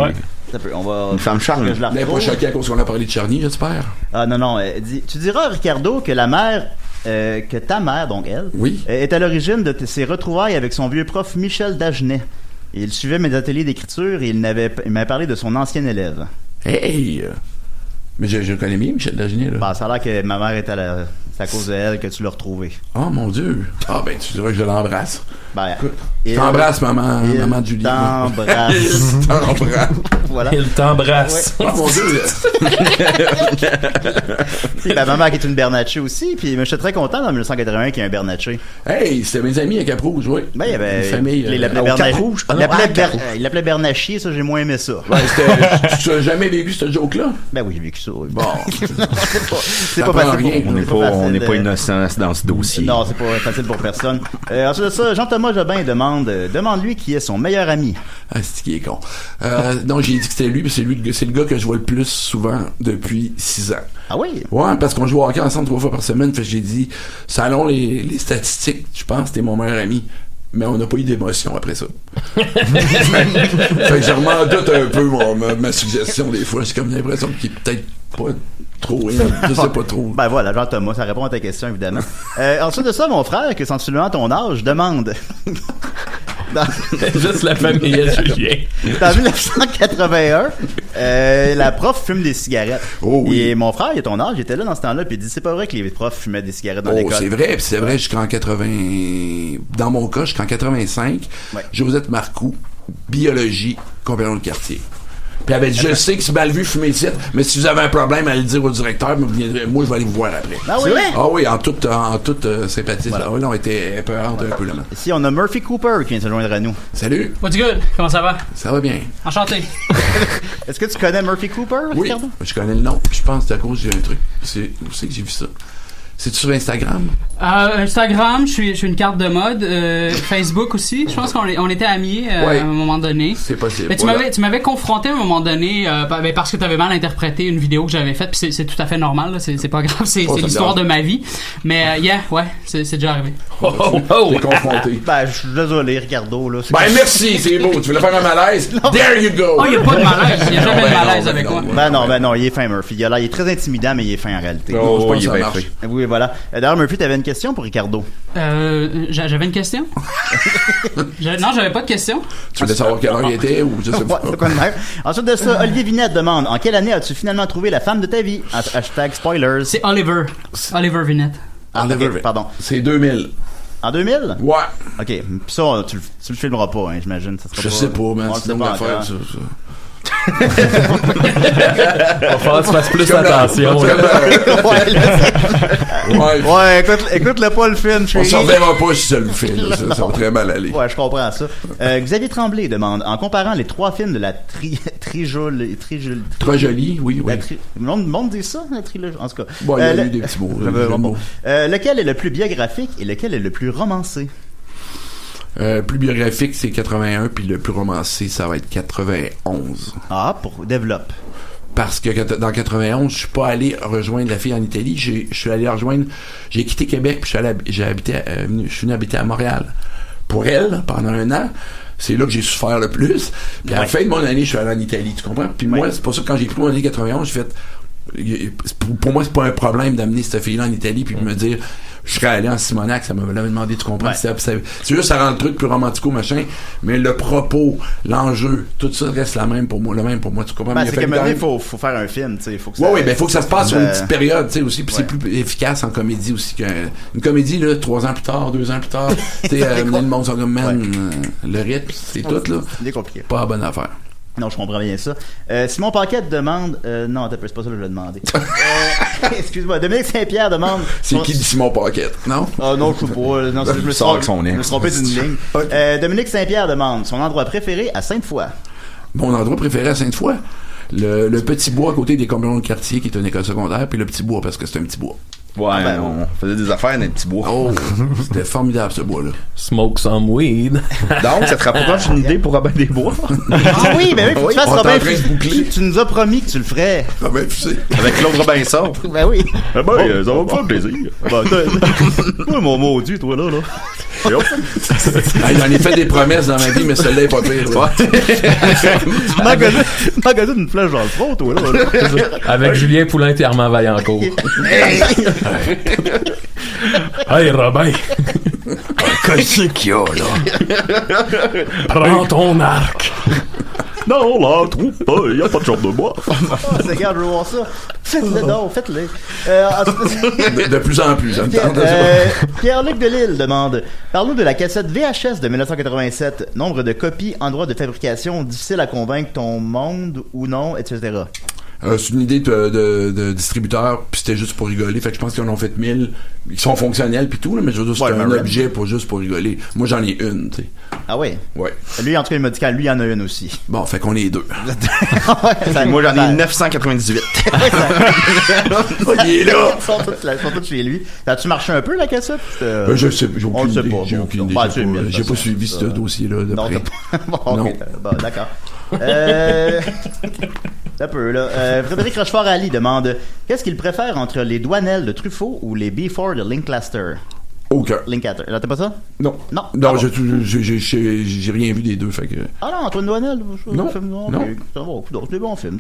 Une femme charmante. Elle n'est pas choquée à cause qu'on a parlé de Charny, j'espère. Ah non, tu diras, Ricardo, que que ta mère, donc elle, est à l'origine de ses retrouvailles avec son vieux prof Michel Dagenet. Il suivait mes ateliers d'écriture et il m'a parlé de son ancien élève. Hey! Mais je connais bien Michel Dagenet, là. Ça a l'air que ma mère est c'est à cause d'elle que tu l'as retrouvé. Oh mon Dieu! Ah ben tu dirais que je l'embrasse. Écoute, t'embrasses, maman de Julie. T'embrasse. Voilà. Il t'embrasse. Ouais. Oh mon Dieu! Ma maman qui est une Bernatchez aussi, puis je suis très content dans 1981 qu'il y ait un Bernatchez. Hey, c'était mes amis à Cap-Rouge, oui. Ben, il y avait une famille. Il l'appelait Bernachier, ça, j'ai moins aimé ça. Ouais, tu as jamais vécu ce joke-là? Ben oui, j'ai vécu ça. Bon. c'est pas facile. On n'est pas innocent dans ce dossier. Non, c'est pas facile pour personne. Ensuite de ça, Jean-Thomas Jobin demande-lui qui est son meilleur ami. Ah, c'est qui est con. Non, j'ai dit que c'était lui, mais c'est le gars que je vois le plus souvent depuis 6 ans. Ah oui? Ouais, parce qu'on joue au hockey ensemble 3 fois par semaine. Fait que j'ai dit, selon les statistiques, je pense que t'es mon meilleur ami. Mais on n'a pas eu d'émotion après ça. Fait que je remets doute un peu ma suggestion des fois. J'ai comme l'impression qu'il est peut-être pas trop, je sais pas trop. Ben voilà, Jean-Thomas, ça répond à ta question, évidemment. Ensuite de ça, mon frère, qui est sensiblement ton âge, demande Juste la famille à Julien. En 1981, la prof fume des cigarettes. Oh oui. Et mon frère, il a ton âge, il était là dans ce temps-là, puis il dit c'est pas vrai que les profs fumaient des cigarettes dans l'école. C'est vrai, puis c'est vrai jusqu'en 80. Dans mon cas, jusqu'en 85, Josette Marcoux, biologie, compagnon de quartier. Puis elle avait dit, je sais que c'est mal vu fumer ici, mais si vous avez un problème, allez le dire au directeur, moi je vais aller vous voir après. Ah oui? Ah oui, en toute sympathie. Voilà. Oui, on était épeurantes un peu là. Ici, on a Murphy Cooper qui vient se joindre à nous. Salut. What's good? Comment ça va? Ça va bien. Enchanté. Est-ce que tu connais Murphy Cooper, oui, Ricardo? Je connais le nom. Je pense que c'est à cause d'un truc. Où c'est que j'ai vu ça? C'est-tu sur Instagram? Instagram, je suis une carte de mode. Facebook aussi. Je pense qu'on était amis à un moment donné. C'est possible. Mais tu m'avais confronté à un moment donné parce que tu avais mal interprété une vidéo que j'avais faite. Puis c'est tout à fait normal. Là. C'est pas grave. C'est l'histoire de ma vie. Mais c'est déjà arrivé. T'es confronté. Ben, je suis désolé, Ricardo. Là, merci, c'est beau. Tu voulais faire un malaise? There you go! Oh, il n'y a pas de malaise. Il n'y a jamais de malaise avec moi. Ben non, il est fin, Murphy. Il est très intimidant, mais il est fin en réalité. Je pense que ça marche. Oui, voilà. D'ailleurs, Murphy, t'avais une question pour Ricardo. J'avais une question? Non, j'avais pas de question. Tu voulais savoir quelle heure il était ou je sais pas. Ensuite de ça, Olivier Vinette demande en quelle année as-tu finalement trouvé la femme de ta vie? Hashtag spoilers. C'est Oliver. Oliver Vinette. Oliver, pardon. C'est 2000. En 2000? Ouais. Ok, pis ça, tu le filmeras pas, hein, j'imagine. Ça sera sais pas, man. C'est pas faire ça. Va falloir que tu fasses plus attention. Ouais, écoute-le pas le film. On s'en reverra pas si ça le fait. Ça va très mal aller. Ouais, je comprends ça. Xavier Tremblay demande, en comparant les 3 films de la trilogie. Oui. Le monde dit ça, la trilogie. En tout cas. Bon, il y a eu des petits mots. Lequel est le plus biographique et lequel est le plus romancé? Plus biographique, c'est 81, puis le plus romancé, ça va être 91. Ah, développe. Parce que dans 91, je suis pas allé rejoindre la fille en Italie, je suis allé rejoindre, j'ai quitté Québec, puis je suis venu habiter à Montréal. Pour elle, pendant 1 an, c'est là que j'ai souffert le plus. Puis à la fin de mon année, je suis allé en Italie, tu comprends? Puis moi, c'est pour ça que quand j'ai pris mon année 91, j'ai fait, pour moi, c'est pas un problème d'amener cette fille-là en Italie, puis de me dire, je serais allé en Simonac, ça m'avait demandé, tu comprends? C'est juste, ça rend le truc plus romantico, machin, mais le propos, l'enjeu, tout ça reste le même pour moi, tu comprends? C'est qu'à un moment donné, faut faire un film, tu sais. Faut que ça se passe sur une petite période, tu sais, aussi, puis c'est plus efficace en comédie aussi qu'une comédie, là, 3 ans plus tard, 2 ans plus tard, tu sais, le monde sont comme, le rythme, c'est tout, là. C'est compliqué. Pas la bonne affaire. Non, je comprends bien ça. Simon Paquette demande... non, c'est pas ça que je vais demander. Excuse-moi. Dominique Saint-Pierre demande... C'est qui dit Simon Paquette, non? Ah non, je sais pas. Non, je me suis trompé d'une ligne. Dominique Saint-Pierre demande son endroit préféré à Sainte-Foy. Mon endroit préféré à Sainte-Foy? Le petit bois à côté des compagnons de quartier, qui est une école secondaire, puis le petit bois, parce que c'est un petit bois. Ouais, on faisait des affaires dans les petits bois. Oh, c'était formidable ce bois-là. Smoke some weed. Donc, ça te rapproche une idée pour Robin des Bois? Ah oui, mais oui, faut que tu fasses Robin. Tu nous as promis que tu le ferais. Robin Fussé. Avec Claude Robinson. Ben oui. Ça va me faire plaisir. Toi, mon maudit, toi, là. J'en ai fait des promesses dans ma vie, mais celle-là est pas pire. Magasine une flèche dans le front, toi, là. Avec Julien Poulain et Armand Vaillancourt. Hey Robin, qu'est-ce qu'il y a là? Prends ton arc. Non, là, trouve pas, il n'y a pas de jambe de bois. Regarde, je veux voir ça. Faites-le. De plus en plus, ça me tente. Pierre-Luc Delisle demande, parle-nous de la cassette VHS de 1987. Nombre de copies, endroit de fabrication, difficile à convaincre, ton monde ou non, etc. C'est une idée de distributeur, puis c'était juste pour rigoler. Fait que je pense qu'ils en ont fait 1000. Ils sont fonctionnels puis tout, là, mais je veux dire, c'est un objet juste pour rigoler. Moi, j'en ai une, tu sais. Ah oui? Ouais. Lui, en tout cas, il m'a dit qu'il y en a une aussi. Bon, fait qu'on est 2. Moi, j'en ai 998. Il est là! Ils sont tous chez lui. As-tu marché un peu, la cassette? Je sais, j'ai aucune idée. J'ai aucune idée. J'ai pas suivi ce dossier-là de près. Non, d'accord. Un peu, là. Frédéric Rochefort-Ali demande, qu'est-ce qu'il préfère entre les Douanel de Truffaut ou les B4 de Lancaster? Aucun. Lancaster. Là, t'as pas ça? Non. Non, j'ai rien vu des deux, fait que... Ah non, Antoine Douanel? Non. C'est un bon film.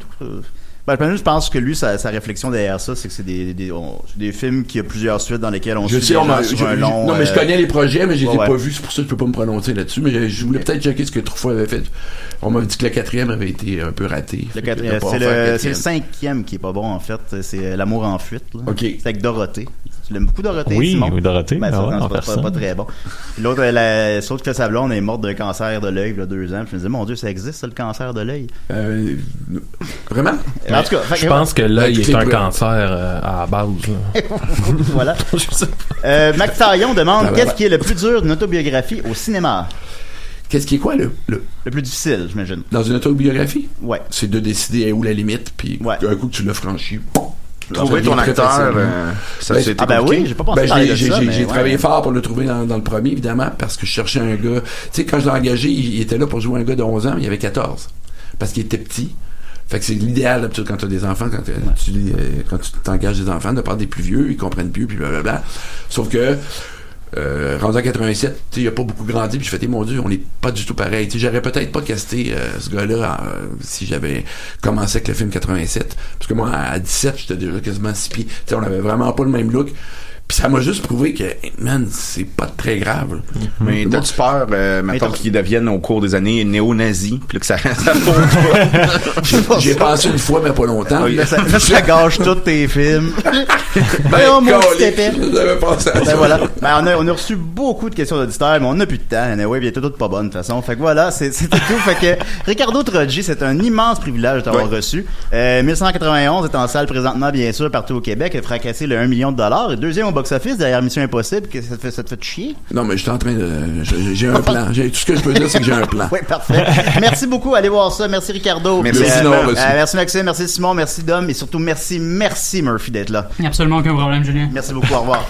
Je pense que lui, sa réflexion derrière ça, c'est que c'est des films qui a plusieurs suites dans lesquelles on suit des gens sur un long... Non, mais je connais les projets, mais je les ai pas vus, c'est pour ça que je peux pas me prononcer là-dessus, mais je voulais peut-être checker ce que Truffaut avait fait. On m'a dit que le 4e avait été un peu raté. C'est le 5e qui est pas bon, en fait. C'est L'amour en fuite. Là. Okay. C'est avec Dorothée. Tu l'aimes beaucoup, Dorothée, oui, Simon? Oui, Dorothée. Ben, c'est pas très bon. L'autre, l'autre que sa blonde est morte d'un cancer de l'œil il y a 2 ans. Puis je me disais, mon Dieu, ça existe, ça, le cancer de l'œil? Vraiment? En tout cas, je pense que l'œil est un cancer à la base. Voilà. Mac Taillon demande qu'est-ce qui est le plus dur d'une autobiographie au cinéma? Qu'est-ce qui est quoi le plus difficile, j'imagine? Dans une autobiographie? Ouais. C'est de décider où la limite, puis un coup que tu l'as franchi, trouver ton acteur, ça s'est compliqué. Oui, j'ai pas pensé parler de ça. J'ai travaillé fort pour le trouver dans le premier, évidemment, parce que je cherchais un gars. Tu sais, quand je l'ai engagé, il était là pour jouer un gars de 11 ans, mais il avait 14. Parce qu'il était petit. Fait que c'est l'idéal, d'habitude, quand tu as des enfants, quand tu t'engages des enfants, de prendre des plus vieux, ils comprennent plus, puis blablabla. Sauf que, rendu en 87, il n'y a pas beaucoup grandi, puis je fais, mon Dieu, on n'est pas du tout pareil. J'aurais peut-être pas casté ce gars-là si j'avais commencé avec le film 87, parce que moi, à 17, j'étais déjà quasiment 6 pieds. On avait vraiment pas le même look. Puis ça m'a juste prouvé que, man, c'est pas très grave. Mais t'as-tu peur, mettons, qu'ils deviennent au cours des années néo-nazis, puis que ça J'ai pensé une fois, mais pas longtemps. Oui, ça gâche tous tes films. J'avais pensé à ça. Voilà. On a reçu beaucoup de questions d'auditeurs, mais on n'a plus de temps. Anyway, il y a toutes pas bonnes, de toute façon. Fait que voilà, c'était tout. Fait que Ricardo Troggi, c'est un immense privilège de t'avoir reçu. 1191 est en salle présentement, bien sûr, partout au Québec. Elle a fracassé le 1 million de dollars. Et deuxième au box-office derrière Mission Impossible. Ça te fait chier? Non, mais je suis en train de... J'ai un plan. Tout ce que je peux dire, c'est que j'ai un plan. Oui, parfait. Merci beaucoup. Allez voir ça. Merci Ricardo. Merci merci Maxime. Merci Simon. Merci Dom. Et surtout, merci Murphy d'être là. Absolument aucun problème, Julien. Merci beaucoup. Au revoir.